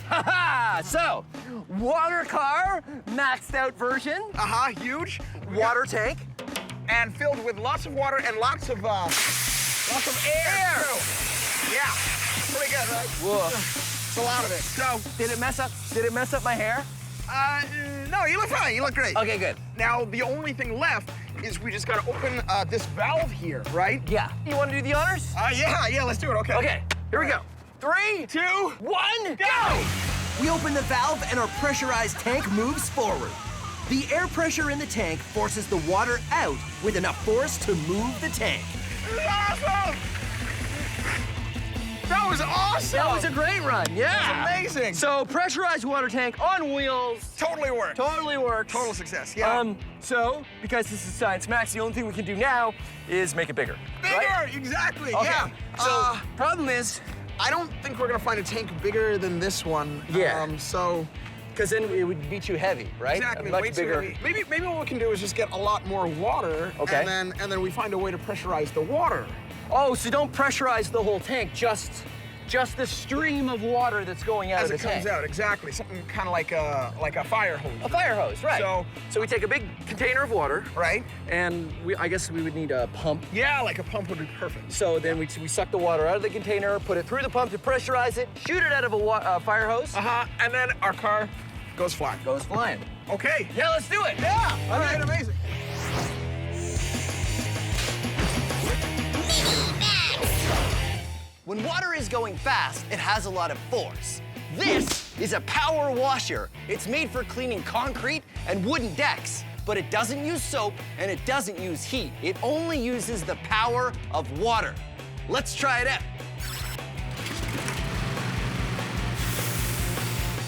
Ha-ha! So, water car, maxed out version, Huge. water tank. And filled with lots of water and lots of air. Too. Yeah, pretty good, right? Whoa. It's a lot of it. So, Did it mess up my hair? no, you look fine. You look great. Okay, good. Now, the only thing left is we just gotta open this valve here, right? Yeah. You want to do the honors? Yeah, let's do it, okay. Okay, here we go. 3, 2, 1, go! We open the valve, and our pressurized tank moves forward. The air pressure in the tank forces the water out with enough force to move the tank. Awesome! That was awesome! That was a great run, yeah. That's amazing. So, pressurized water tank on wheels. Totally worked. Totally works. Total success, yeah. So, because this is Science Max, the only thing we can do now is make it bigger. Bigger, right? exactly, Okay. yeah. So, problem is, I don't think we're gonna find a tank bigger than this one. Yeah. So because then it would be too heavy, right? exactly, Much way too bigger. heavy. Maybe what we can do is just get a lot more water, Okay. and then we find a way to pressurize the water. Oh, so don't pressurize the whole tank, just the stream of water that's going out As of it the tank. comes out, exactly. Something kind of like a fire hose. A fire hose, right. So we take a big container of water, right? and I guess we would need a pump. Yeah, like a pump would be perfect. So then we suck the water out of the container, put it through the pump to pressurize it, shoot it out of a fire hose. And then our car goes flying. Goes flying. Okay. Yeah, let's do it. Yeah. All right. Amazing. When water is going fast, it has a lot of force. This is a power washer. It's made for cleaning concrete and wooden decks, but it doesn't use soap and it doesn't use heat. It only uses the power of water. Let's try it out.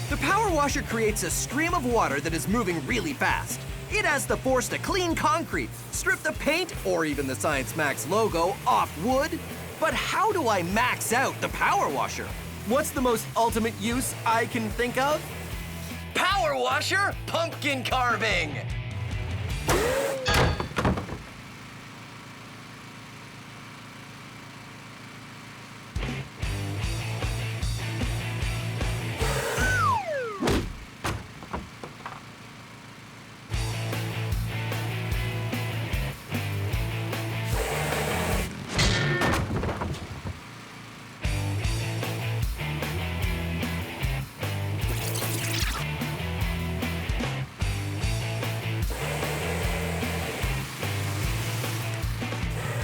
The power washer creates a stream of water that is moving really fast. It has the force to clean concrete, strip the paint, or even the Science Max logo off wood. But how do I max out the power washer? What's the most ultimate use I can think of? Power washer pumpkin carving.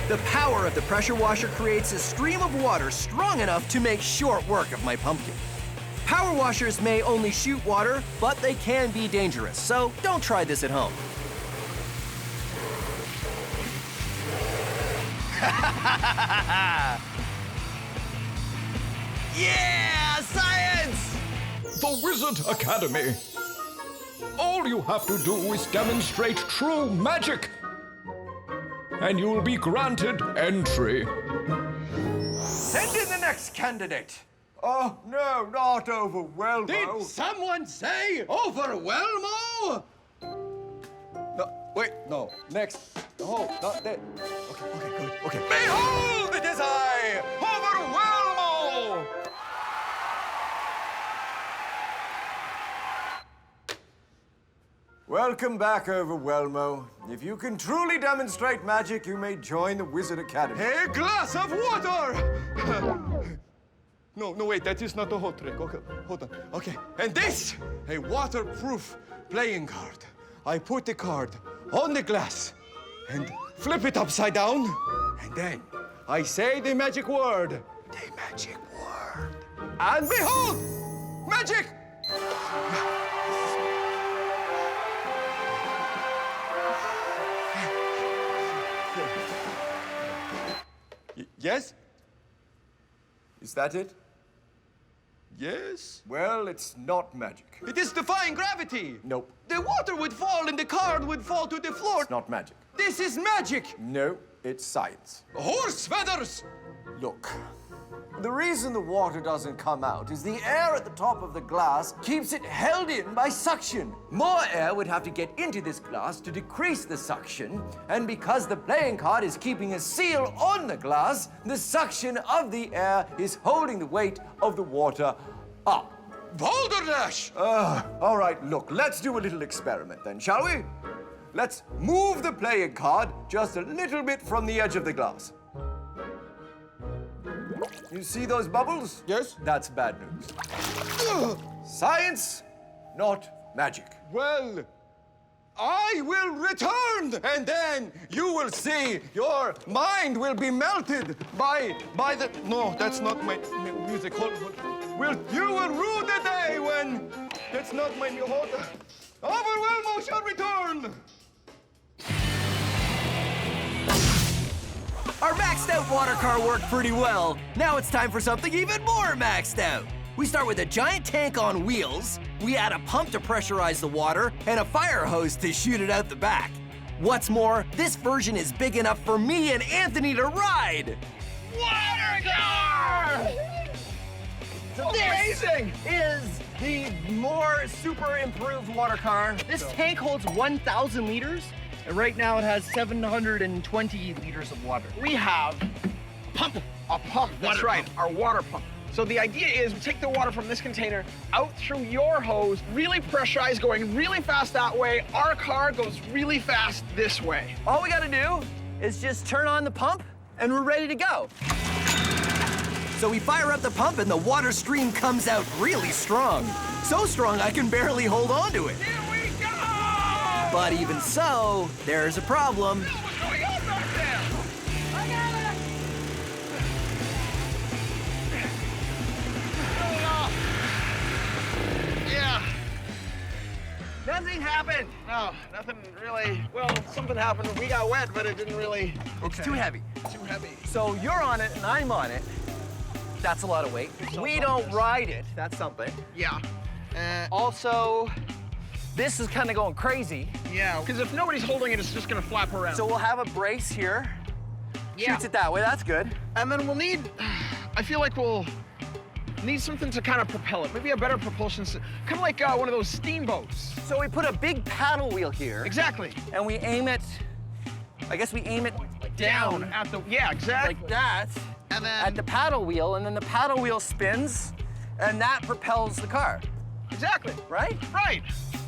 The power of the pressure washer creates a stream of water strong enough to make short work of my pumpkin. Power washers may only shoot water, but they can be dangerous, so don't try this at home. Yeah, science! The Wizard Academy. All you have to do is demonstrate true magic, and you'll be granted entry. Send in the next candidate. Oh, no, not Overwhelmo. Did someone say Overwhelmo? No, wait, no, next. Oh, not that. Okay, good, okay. Behold, it is I, Overwhelmo! Welcome back, Overwhelmo. If you can truly demonstrate magic, you may join the Wizard Academy. A glass of water! No, wait, that is not the whole trick. Okay, hold on. Okay, and this, a waterproof playing card. I put the card on the glass and flip it upside down, and then I say the magic word. The magic word. And behold! Magic! Yes? Is that it? Yes? Well, it's not magic. It is defying gravity. Nope. The water would fall and the card would fall to the floor. It's not magic. This is magic. No, it's science. Horse feathers. Look, the reason the water doesn't come out is the air at the top of the glass keeps it held in by suction. More air would have to get into this glass to decrease the suction, and because the playing card is keeping a seal on the glass, the suction of the air is holding the weight of the water up. Balderdash. All right, look, let's do a little experiment then, shall we? Let's move the playing card just a little bit from the edge of the glass. You see those bubbles? Yes. That's bad news. Science, not magic. Well, I will return, and then you will see your mind will be melted by the. No, that's not my music. Hold. You will rue the day when. That's not my music. Overwhelmo shall return. Our maxed out water car worked pretty well. Now it's time for something even more maxed out. We start with a giant tank on wheels, we add a pump to pressurize the water, and a fire hose to shoot it out the back. What's more, this version is big enough for me and Anthony to ride. Water car! Amazing! Is the more super improved water car. This tank holds 1,000 liters, and right now it has 720 liters of water. We have a pump. That's right, our water pump. So the idea is we take the water from this container out through your hose, really pressurized, going really fast that way. Our car goes really fast this way. All we gotta do is just turn on the pump, and we're ready to go. So we fire up the pump and the water stream comes out really strong. So strong I can barely hold on to it. Here we go! But even so, there's a problem. What's going on back there? I got it! Yeah. Nothing happened. No, nothing really. Well, something happened. We got wet, but it didn't really. It's too heavy. Too heavy. So you're on it and I'm on it. That's a lot of weight. We don't ride it. That's something. Yeah. Also, this is kind of going crazy. Yeah, because if nobody's holding it, it's just gonna flap around. So we'll have a brace here. Yeah. Shoots it that way. That's good. And then we'll need, I feel like we'll need something to kind of propel it. Maybe a better propulsion system. Kind of like one of those steamboats. So we put a big paddle wheel here. Exactly. And we aim it, I guess we aim it down at the, yeah, exactly. like that. And then at the paddle wheel, and then the paddle wheel spins, and that propels the car. Exactly. Right? Right.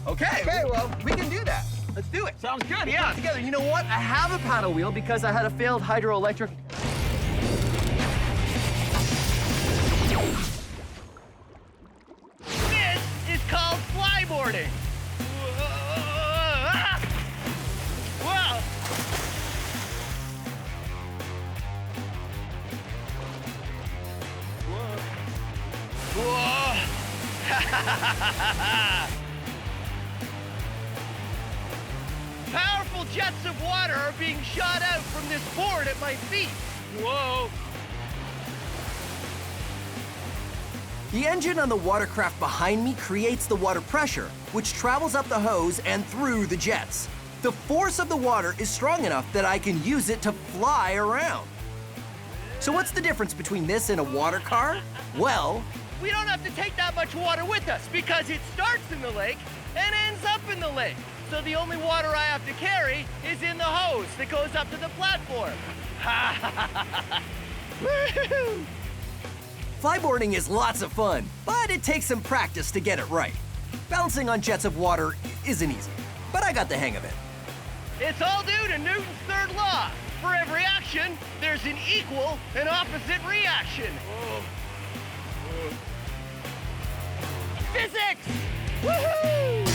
Okay. Okay, well, We can do that. Let's do it. sounds good, Put yeah. it together. You know what? I have a paddle wheel because I had a failed hydroelectric. This is called flyboarding. Whoa. Powerful jets of water are being shot out from this board at my feet. Whoa. The engine on the watercraft behind me creates the water pressure, which travels up the hose and through the jets. The force of the water is strong enough that I can use it to fly around. So what's the difference between this and a water car? Well, We don't have to take that much water with us because it starts in the lake and ends up in the lake. So the only water I have to carry is in the hose that goes up to the platform. flyboarding is lots of fun, but it takes some practice to get it right. Balancing on jets of water isn't easy, but I got the hang of it. It's all due to Newton's third law. For every action, there's an equal and opposite reaction. Physics! Woohoo!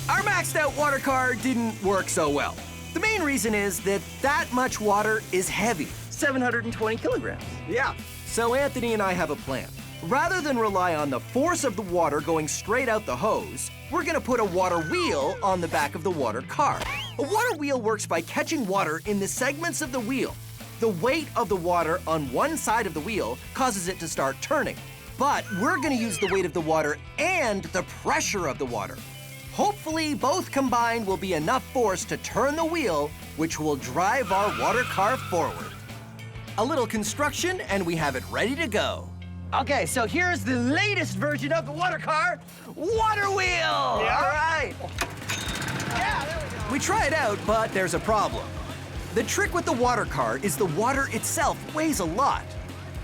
Our maxed out water car didn't work so well. The main reason is that much water is heavy, 720 kilograms. Yeah. So Anthony and I have a plan. Rather than rely on the force of the water going straight out the hose, we're gonna put a water wheel on the back of the water car. A water wheel works by catching water in the segments of the wheel. The weight of the water on one side of the wheel causes it to start turning. But we're gonna use the weight of the water and the pressure of the water. Hopefully, both combined will be enough force to turn the wheel, which will drive our water car forward. A little construction and we have it ready to go. Okay, so here's the latest version of the water car, water wheel. Yeah. All right. Yeah, there we go. We try it out, but there's a problem. The trick with the water car is the water itself weighs a lot.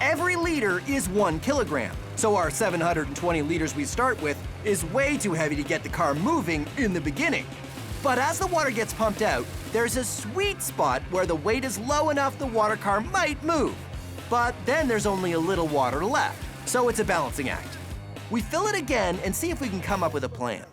Every liter is 1 kilogram, so our 720 liters we start with is way too heavy to get the car moving in the beginning. But as the water gets pumped out, there's a sweet spot where the weight is low enough the water car might move. But then there's only a little water left, so it's a balancing act. We fill it again and see if we can come up with a plan.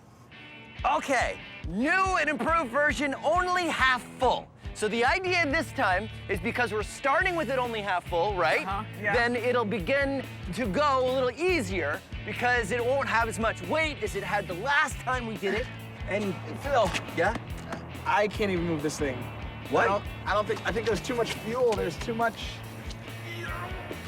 Okay, new and improved version, only half full. So the idea this time is because we're starting with it only half full, right? Yeah. Then it'll begin to go a little easier because it won't have as much weight as it had the last time we did it. And Phil, Yeah? I can't even move this thing. What? I think there's too much fuel. There's too much.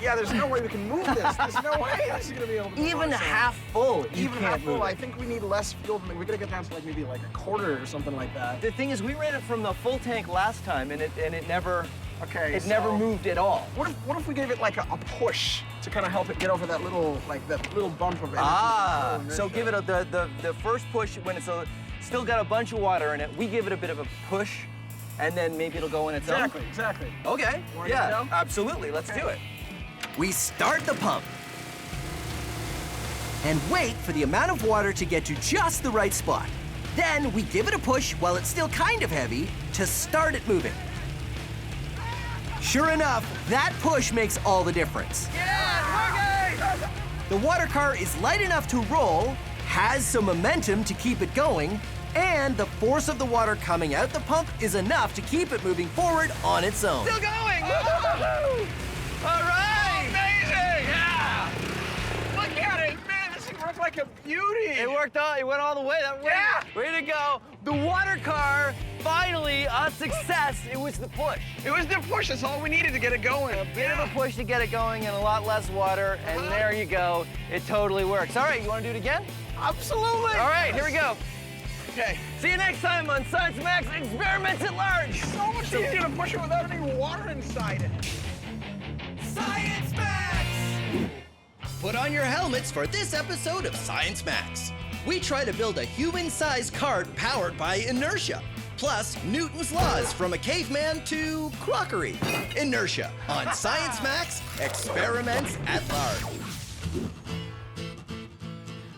Yeah, there's no way we can move this. There's no way this is gonna be able to. Even half full, you Even can't half full, move I it. think we need less fuel. We gotta get down to like maybe like a quarter or something like that. The thing is, we ran it from the full tank last time, and it never Okay. moved at all. What if we gave it like a push to kind of help it get over that little bump of energy? So give it the first push when it's still got a bunch of water in it. We give it a bit of a push, and then maybe it'll go in its own. Exactly. Okay. Wanna Yeah. get it go? Absolutely. Let's do it. We start the pump and wait for the amount of water to get to just the right spot. Then we give it a push while it's still kind of heavy to start it moving. Sure enough, that push makes all the difference. The water car is light enough to roll, has some momentum to keep it going, and the force of the water coming out the pump is enough to keep it moving forward on its own. Still going. All right. Amazing! Yeah! Look at it, man. This thing worked like a beauty. It worked all. It went all the way. Yeah. Way to go. The water car, finally a success. It was the push. It was the push. That's all we needed to get it going. A bit of a push to get it going and a lot less water, and there you go. It totally works. All right, you want to do it again? Absolutely. All right, here we go. Okay. See you next time on Science Max Experiments at Large. So much easier to push it without any water inside it. Science Max! Put on your helmets for this episode of Science Max. We try to build a human-sized cart powered by inertia, plus Newton's laws from a caveman to crockery. Inertia on Science Max Experiments at Large.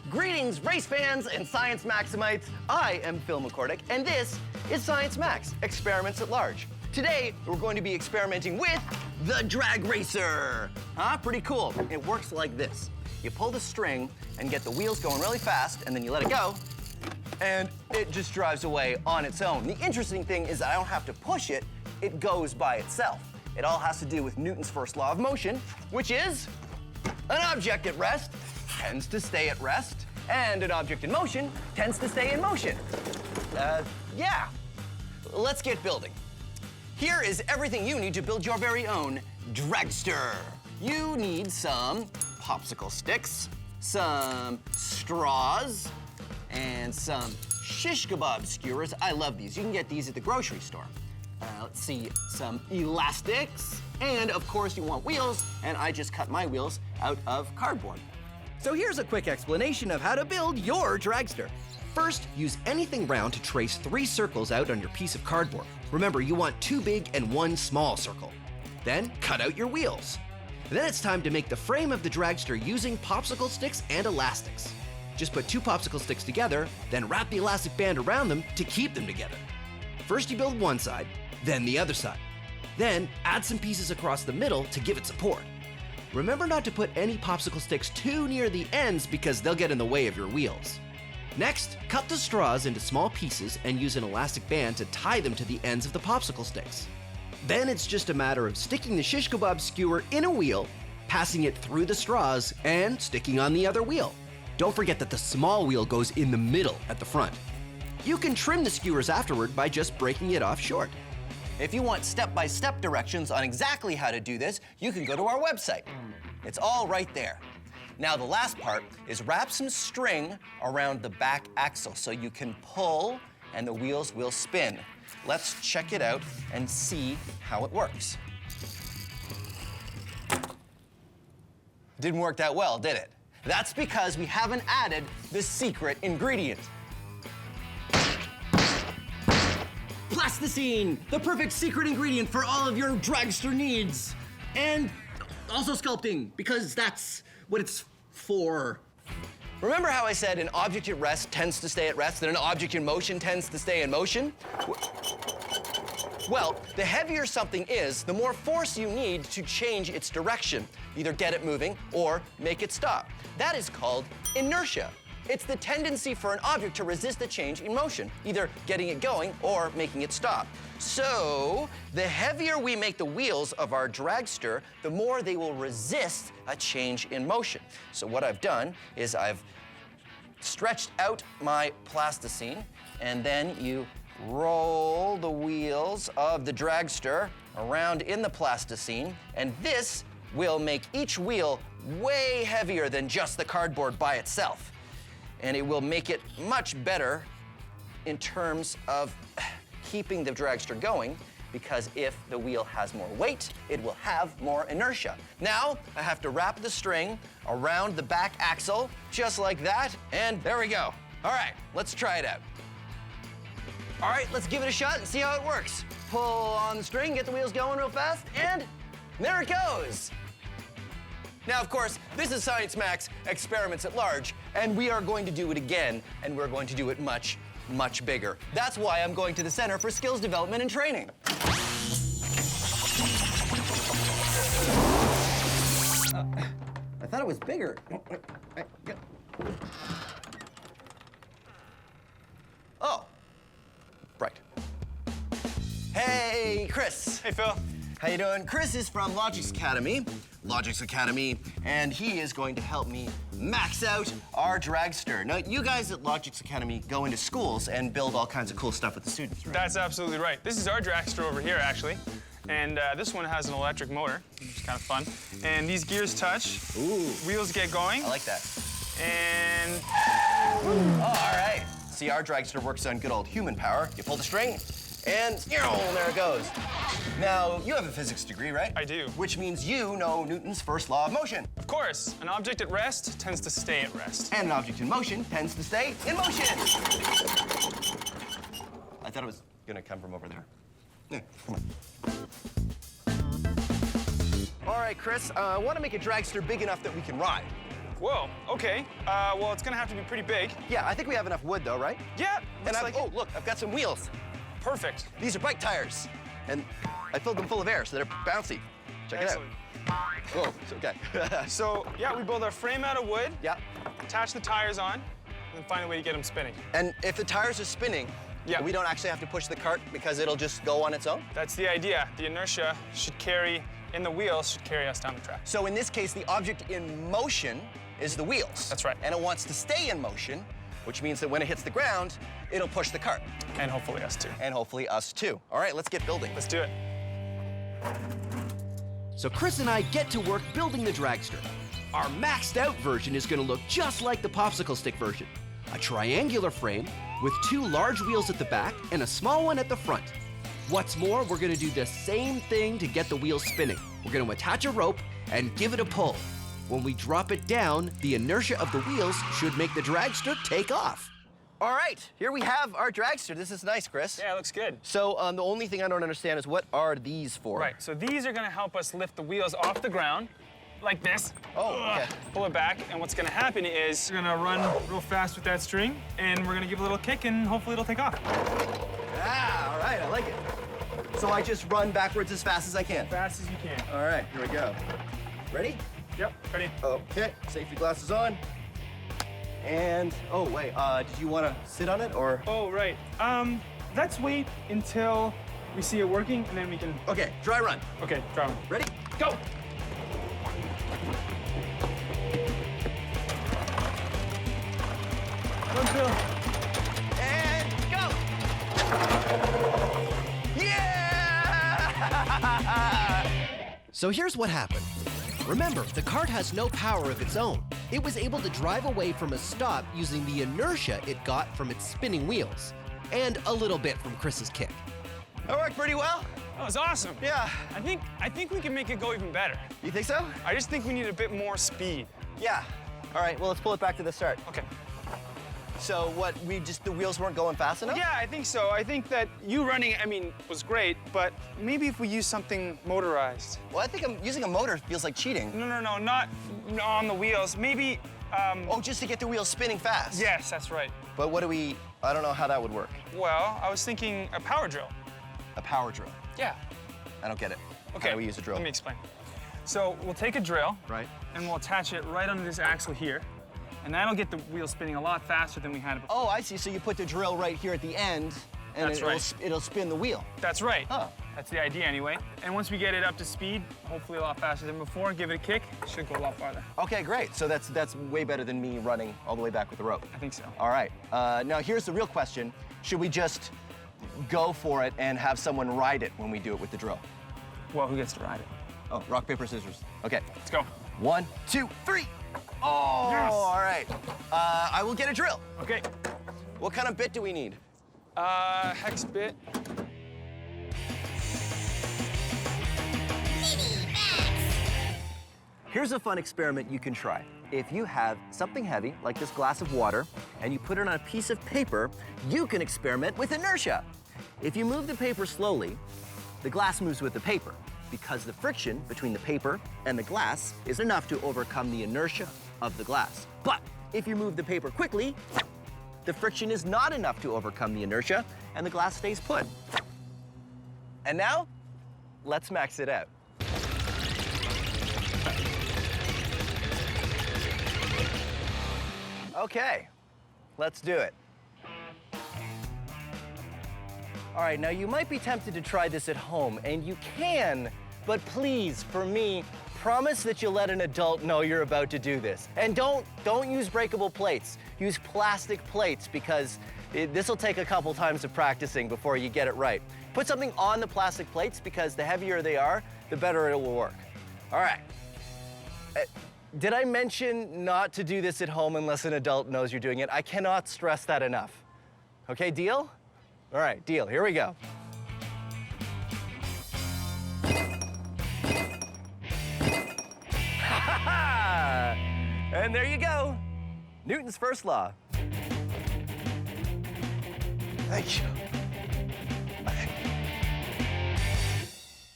Greetings, race fans and Science Maximites. I am Phil McCordick, and this is Science Max Experiments at Large. Today, we're going to be experimenting with the drag racer. Huh? Pretty cool. It works like this. You pull the string and get the wheels going really fast, and then you let it go, and it just drives away on its own. The interesting thing is that I don't have to push it, it goes by itself. It all has to do with Newton's first law of motion, which is an object at rest tends to stay at rest, and an object in motion tends to stay in motion. Yeah. Let's get building. Here is everything you need to build your very own dragster. You need some popsicle sticks, some straws, and some shish kebab skewers. I love these. You can get these at the grocery store. Let's see, some elastics, and of course you want wheels, and I just cut my wheels out of cardboard. So here's a quick explanation of how to build your dragster. First, use anything round to trace 3 circles out on your piece of cardboard. Remember, you want 2 big and 1 small circle. Then, cut out your wheels. Then it's time to make the frame of the dragster using popsicle sticks and elastics. Just put 2 popsicle sticks together, then wrap the elastic band around them to keep them together. First you build one side, then the other side. Then add some pieces across the middle to give it support. Remember not to put any popsicle sticks too near the ends because they'll get in the way of your wheels. Next, cut the straws into small pieces and use an elastic band to tie them to the ends of the popsicle sticks. Then it's just a matter of sticking the shish kebab skewer in a wheel, passing it through the straws, and sticking on the other wheel. Don't forget that the small wheel goes in the middle at the front. You can trim the skewers afterward by just breaking it off short. If you want step-by-step directions on exactly how to do this, you can go to our website. It's all right there. Now the last part is wrap some string around the back axle so you can pull and the wheels will spin. Let's check it out and see how it works. Didn't work that well, did it? That's because we haven't added the secret ingredient. Plasticine, the perfect secret ingredient for all of your dragster needs. And also sculpting, because that's what it's for. Remember how I said an object at rest tends to stay at rest, and an object in motion tends to stay in motion? Well, the heavier something is, the more force you need to change its direction, either get it moving or make it stop. That is called inertia. It's the tendency for an object to resist a change in motion, either getting it going or making it stop. So, the heavier we make the wheels of our dragster, the more they will resist a change in motion. So what I've done is I've stretched out my plasticine, and then you roll the wheels of the dragster around in the plasticine, and this will make each wheel way heavier than just the cardboard by itself. And it will make it much better in terms of keeping the dragster going, because if the wheel has more weight, it will have more inertia. Now, I have to wrap the string around the back axle, just like that, and there we go. All right, let's try it out. All right, let's give it a shot and see how it works. Pull on the string, get the wheels going real fast, and there it goes. Now, of course, this is Science Max Experiments at Large, and we are going to do it again, and we're going to do it much, much bigger. That's why I'm going to the Center for Skills Development and Training. I thought it was bigger. Oh, right. Hey, Chris. Hey, Phil. How you doing? Chris is from Logix Academy, and he is going to help me max out our dragster. Now, you guys at Logix Academy go into schools and build all kinds of cool stuff with the students, right? That's absolutely right. This is our dragster over here, actually. And this one has an electric motor, which is kind of fun. And these gears touch. Ooh. Wheels get going. I like that. And... Oh, all right. See, our dragster works on good old human power. You pull the string, and there it goes. Now, you have a physics degree, right? I do. Which means you know Newton's first law of motion. Of course, an object at rest tends to stay at rest. And an object in motion tends to stay in motion. I thought it was gonna come from over there. Yeah, come on. All right, Chris, I want to make a dragster big enough that we can ride. Whoa, okay. Well, it's gonna have to be pretty big. Yeah, I think we have enough wood, though, right? Yeah, And looks like oh, look, I've got some wheels. Perfect. These are bike tires, and I filled them full of air, so they're bouncy. Check Excellent. it out. Whoa, it's okay. So, yeah, we build our frame out of wood, Yeah, attach the tires on, and then find a way to get them spinning. and if the tires are spinning, Yeah. we don't actually have to push the cart because it'll just go on its own? That's the idea. The inertia should carry, in the wheels, should carry us down the track. So in this case, the object in motion is the wheels. That's right. And it wants to stay in motion, which means that when it hits the ground, it'll push the cart. And hopefully us too. And hopefully us too. All right, let's get building. Let's do it. So Chris and I get to work building the dragster. Our maxed out version is gonna look just like the popsicle stick version. A triangular frame with 2 large wheels at the back and a small one at the front. What's more, we're gonna do the same thing to get the wheels spinning. We're gonna attach a rope and give it a pull. When we drop it down, the inertia of the wheels should make the dragster take off. All right, here we have our dragster. This is nice, Chris. Yeah, it looks good. So the only thing I don't understand is what are these for? Right, so these are gonna help us lift the wheels off the ground, like this. Oh, okay. Pull it back, and what's gonna happen is we're gonna run real fast with that string, and we're gonna give it a little kick, and hopefully it'll take off. Ah, all right, I like it. So I just run backwards as fast as I can. Fast as you can. All right, here we go. Ready? Yep, ready. Okay, safety glasses on. And, oh, wait, did you want to sit on it, or? Oh, right. Let's wait until we see it working, and then we can... Okay, dry run. Okay, dry run. Ready? Go! Run, Phil. And go! Yeah! So here's what happened. Remember, the cart has no power of its own. It was able to drive away from a stop using the inertia it got from its spinning wheels, and a little bit from Chris's kick. That worked pretty well. That was awesome. Yeah. I think we can make it go even better. You think so? I just think we need a bit more speed. Yeah. All right, well, let's pull it back to the start. Okay. So what, the wheels weren't going fast enough? Yeah, I think so. I think that you running, was great, but maybe if we use something motorized. Well, I think using a motor feels like cheating. No, not on the wheels. Maybe, Oh, just to get the wheels spinning fast? Yes, that's right. But I don't know how that would work. Well, I was thinking a power drill. A power drill? Yeah. I don't get it. Okay. How do we use a drill? Let me explain. So we'll take a drill. Right. And we'll attach it right under this axle here. And that'll get the wheel spinning a lot faster than we had it before. Oh, I see. So you put the drill right here at the end, and That's right. it'll spin the wheel. That's right. Huh. That's the idea anyway. And once we get it up to speed, hopefully a lot faster than before, give it a kick, it should go a lot farther. Okay, great. So that's way better than me running all the way back with the rope. I think so. All right. Now here's the real question. Should we just go for it and have someone ride it when we do it with the drill? Well, who gets to ride it? Oh, rock, paper, scissors. Okay. Let's go. 1, 2, 3. Oh, Yes. All right. I will get a drill. Okay. What kind of bit do we need? Hex bit. Here's a fun experiment you can try. If you have something heavy, like this glass of water, and you put it on a piece of paper, you can experiment with inertia. If you move the paper slowly, the glass moves with the paper, because the friction between the paper and the glass is enough to overcome the inertia of the glass. But if you move the paper quickly, the friction is not enough to overcome the inertia, and the glass stays put. And now, let's max it out. Okay, let's do it. All right, now you might be tempted to try this at home, and you can, but please, for me, promise that you'll let an adult know you're about to do this. And don't use breakable plates. Use plastic plates, because this will take a couple times of practicing before you get it right. Put something on the plastic plates, because the heavier they are, the better it will work. All right. Did I mention not to do this at home unless an adult knows you're doing it? I cannot stress that enough. Okay, deal? All right, deal. Here we go. And there you go. Newton's first law. Thank you.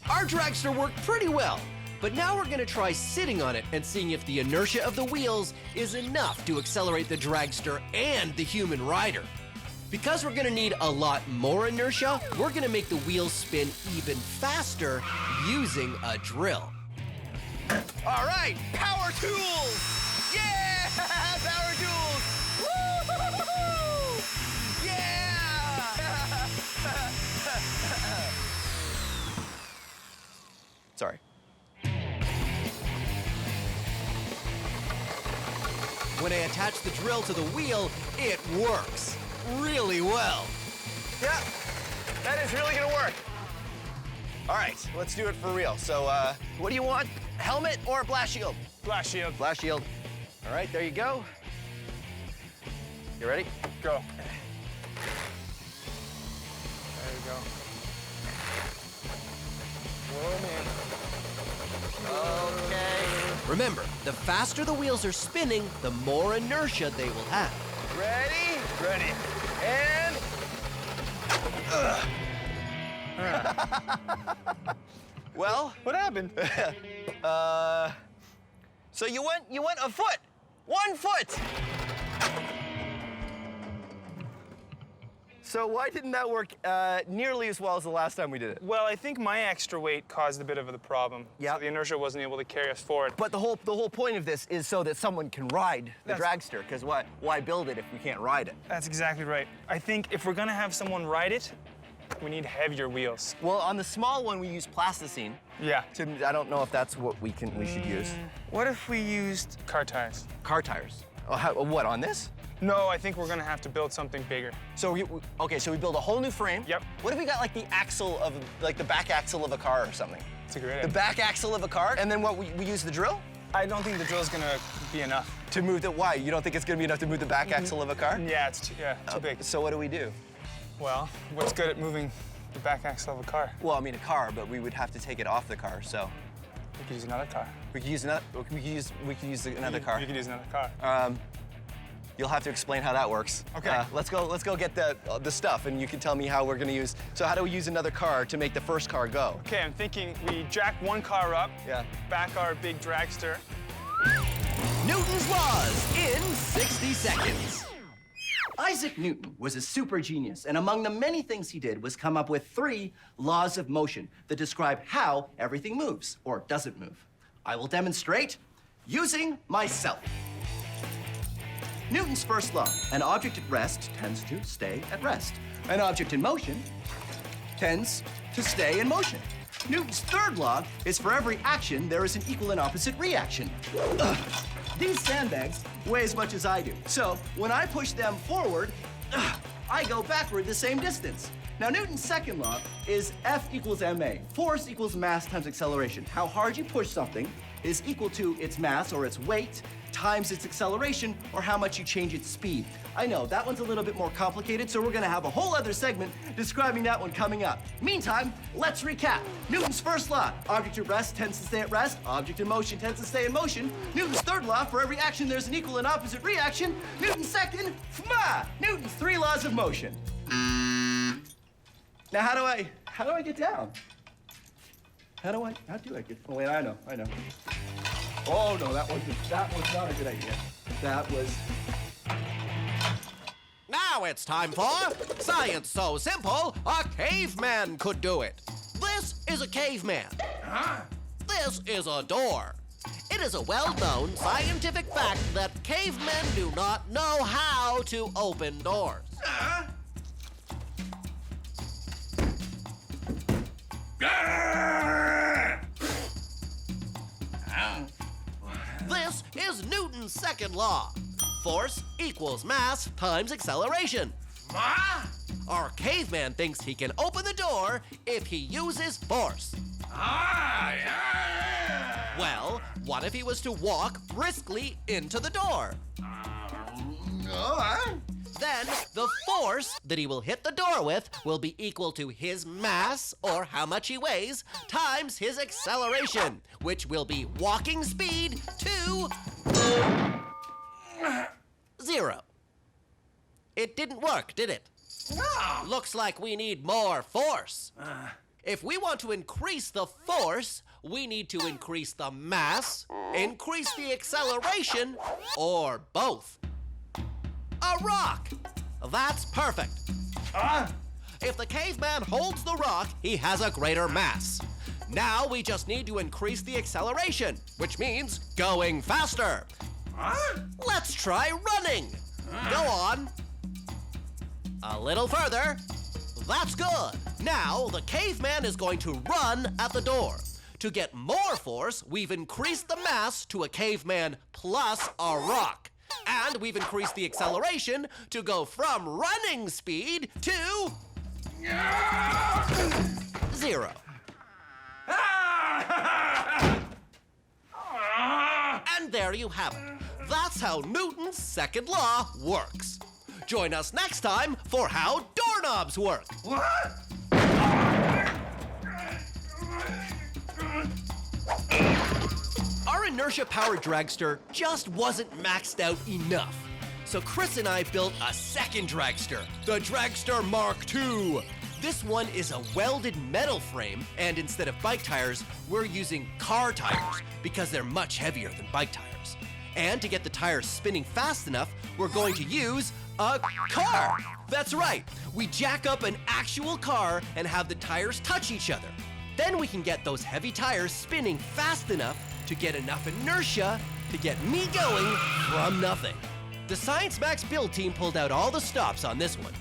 Our dragster worked pretty well, but now we're gonna try sitting on it and seeing if the inertia of the wheels is enough to accelerate the dragster and the human rider. Because we're gonna need a lot more inertia, we're gonna make the wheels spin even faster using a drill. All right, power tools! Yeah, power tools! Woo! Yeah! Sorry. When I attach the drill to the wheel, it works really well. Yeah, that is really gonna work. All right, let's do it for real. So, what do you want? Helmet or blast shield? Blast shield. Blast shield. All right, there you go. You ready? Go. There you go. Whoa, man. Okay. Remember, the faster the wheels are spinning, the more inertia they will have. Ready? Ready. And... Well, What happened? so you went a foot. 1 foot. So why didn't that work nearly as well as the last time we did it? Well, I think my extra weight caused a bit of the problem. Yeah. So the inertia wasn't able to carry us forward. But the whole point of this is so that someone can ride the dragster, because why build it if we can't ride it? That's exactly right. I think if we're gonna have someone ride it, we need heavier wheels. Well, on the small one, we use plasticine. Yeah. I don't know if that's what we should use. What if we used car tires? Car tires. Oh, what, on this? No, I think we're gonna have to build something bigger. So we build a whole new frame. Yep. What if we got like the axle of, like the back axle of a car or something? That's a great The idea. back axle of a car, and then what, we use the drill? I don't think the drill's gonna be enough. To move the, why? You don't think it's gonna be enough to move the back axle of a car? Yeah, it's too big. So what do we do? Well, what's good at moving the back axle of a car? Well, I mean a car, but we would have to take it off the car, so. We could use another car. We could use another car. You could use another car. You'll have to explain how that works. Okay. Let's go get the stuff, and you can tell me how we're gonna use. So how do we use another car to make the first car go? Okay, I'm thinking we jack one car up, Yeah. back our big dragster. Newton's laws in 60 seconds. Isaac Newton was a super genius, and among the many things he did was come up with 3 laws of motion that describe how everything moves, or doesn't move. I will demonstrate using myself. Newton's first law: an object at rest tends to stay at rest. An object in motion tends to stay in motion. Newton's third law is for every action, there is an equal and opposite reaction. These sandbags weigh as much as I do. So when I push them forward, I go backward the same distance. Now, Newton's second law is F equals ma. Force equals mass times acceleration. How hard you push something is equal to its mass, or its weight, times its acceleration, or how much you change its speed. I know, that one's a little bit more complicated, so we're gonna have a whole other segment describing that one coming up. Meantime, let's recap. Newton's first law: object at rest tends to stay at rest, object in motion tends to stay in motion. Newton's third law: for every action there's an equal and opposite reaction. Newton's second: Newton's 3 laws of motion. Now how do I get down? How do I get, oh wait, I know. Oh no, that was not a good idea. That was... Now it's time for Science So Simple, a caveman could do it. This is a caveman. This is a door. It is a well-known scientific fact that cavemen do not know how to open doors. This is Newton's second law. Force equals mass times acceleration. Our caveman thinks he can open the door if he uses force. Well, what if he was to walk briskly into the door? Then the force that he will hit the door with will be equal to his mass, or how much he weighs, times his acceleration, which will be walking speed to 0. It didn't work, did it? No. Looks like we need more force. If we want to increase the force, we need to increase the mass, increase the acceleration, or both. A rock! That's perfect. If the caveman holds the rock, he has a greater mass. Now we just need to increase the acceleration, which means going faster. Let's try running. Go on. A little further. That's good. Now the caveman is going to run at the door. To get more force, we've increased the mass to a caveman plus a rock. And we've increased the acceleration to go from running speed to 0. And there you have it. That's how Newton's second law works. Join us next time for how doorknobs work. Our inertia-powered dragster just wasn't maxed out enough. So Chris and I built a second dragster, the Dragster Mark II. This one is a welded metal frame, and instead of bike tires, we're using car tires because they're much heavier than bike tires. And to get the tires spinning fast enough, we're going to use a car. That's right. We jack up an actual car and have the tires touch each other. Then we can get those heavy tires spinning fast enough to get enough inertia to get me going from nothing. The Science Max build team pulled out all the stops on this one.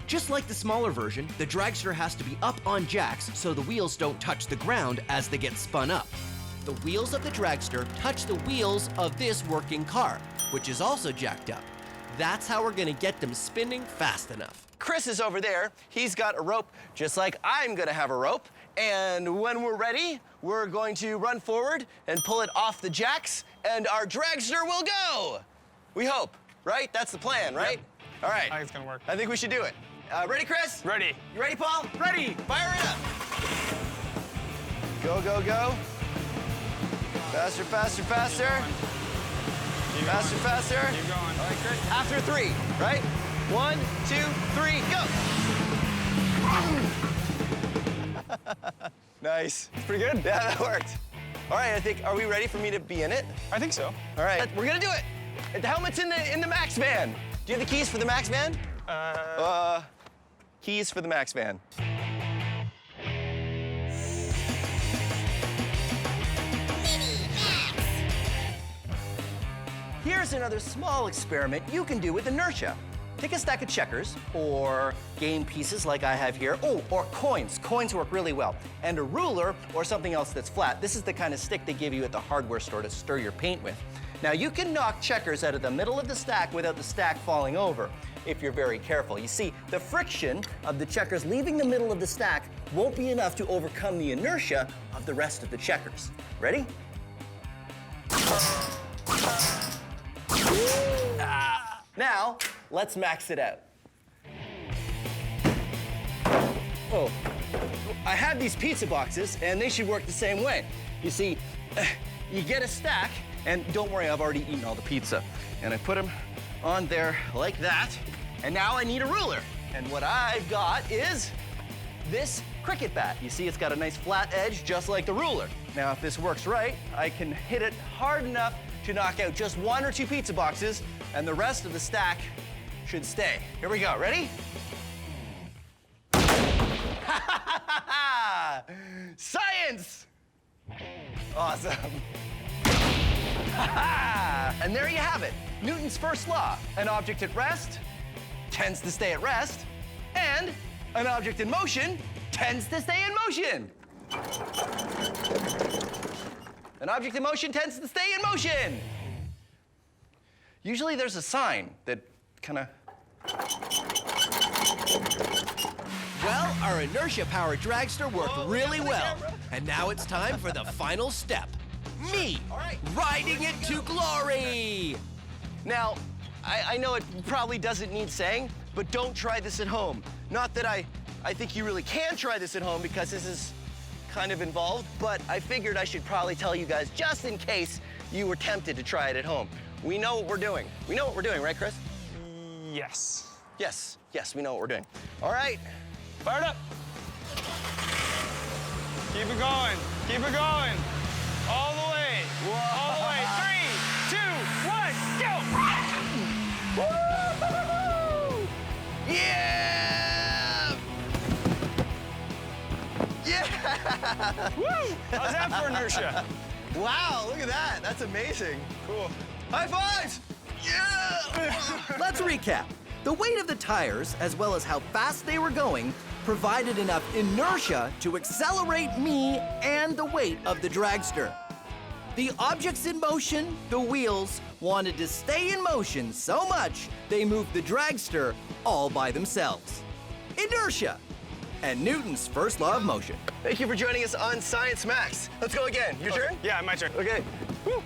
Just like the smaller version, the dragster has to be up on jacks so the wheels don't touch the ground as they get spun up. The wheels of the dragster touch the wheels of this working car, which is also jacked up. That's how we're gonna get them spinning fast enough. Chris is over there. He's got a rope, just like I'm gonna have a rope. And when we're ready, we're going to run forward and pull it off the jacks, and our dragster will go. We hope, right? That's the plan, right? Yep. All right. I think it's gonna work. I think we should do it. Ready, Chris? Ready. You ready, Paul? Ready. Fire it up. Go, go, go. Faster, faster, faster. Keep Faster, going. faster. Keep going. All right, Chris. After 3, right? 1, 2, 3, go. Nice. It's pretty good. Yeah, that worked. All right, I think, are we ready for me to be in it? I think so. All right, we're gonna do it. The helmet's in the Max van. Do you have the keys for the Max van? Keys for the Max van. Here's another small experiment you can do with inertia. Take a stack of checkers or game pieces like I have here. Oh, or coins. Coins work really well. And a ruler or something else that's flat. This is the kind of stick they give you at the hardware store to stir your paint with. Now you can knock checkers out of the middle of the stack without the stack falling over, if you're very careful. You see, the friction of the checkers leaving the middle of the stack won't be enough to overcome the inertia of the rest of the checkers. Ready? Now, let's max it out. Oh, I have these pizza boxes, and they should work the same way. You see, you get a stack, and don't worry, I've already eaten all the pizza. And I put them on there like that, and now I need a ruler. And what I've got is this cricket bat. You see, it's got a nice flat edge, just like the ruler. Now, if this works right, I can hit it hard enough to knock out just 1 or 2 pizza boxes, and the rest of the stack should stay. Here we go, ready? Science! Awesome. And there you have it. Newton's first law. An object at rest tends to stay at rest, and an object in motion tends to stay in motion. An object in motion tends to stay in motion. Usually there's a sign that kind of... Well, our inertia-powered dragster worked really well. And now it's time for the final step. Me, riding it to glory! Now, I know it probably doesn't need saying, but don't try this at home. Not that I think you really can try this at home because this is kind of involved, but I figured I should probably tell you guys just in case you were tempted to try it at home. We know what we're doing. We know what we're doing, right, Chris? Yes. Yes, yes, we know what we're doing. All right. Fire it up. Keep it going. Keep it going. All the way. Whoa. All the way. 3, 2, 1, go! Woo! Yeah! Yeah! Woo! How's that for inertia? Wow, look at that. That's amazing. Cool. High fives! Yeah! Let's recap. The weight of the tires, as well as how fast they were going, provided enough inertia to accelerate me and the weight of the dragster. The objects in motion, the wheels, wanted to stay in motion so much they moved the dragster all by themselves. Inertia, and Newton's first law of motion. Thank you for joining us on Science Max. Let's go again. Your turn? Yeah, my turn. Okay. Woo.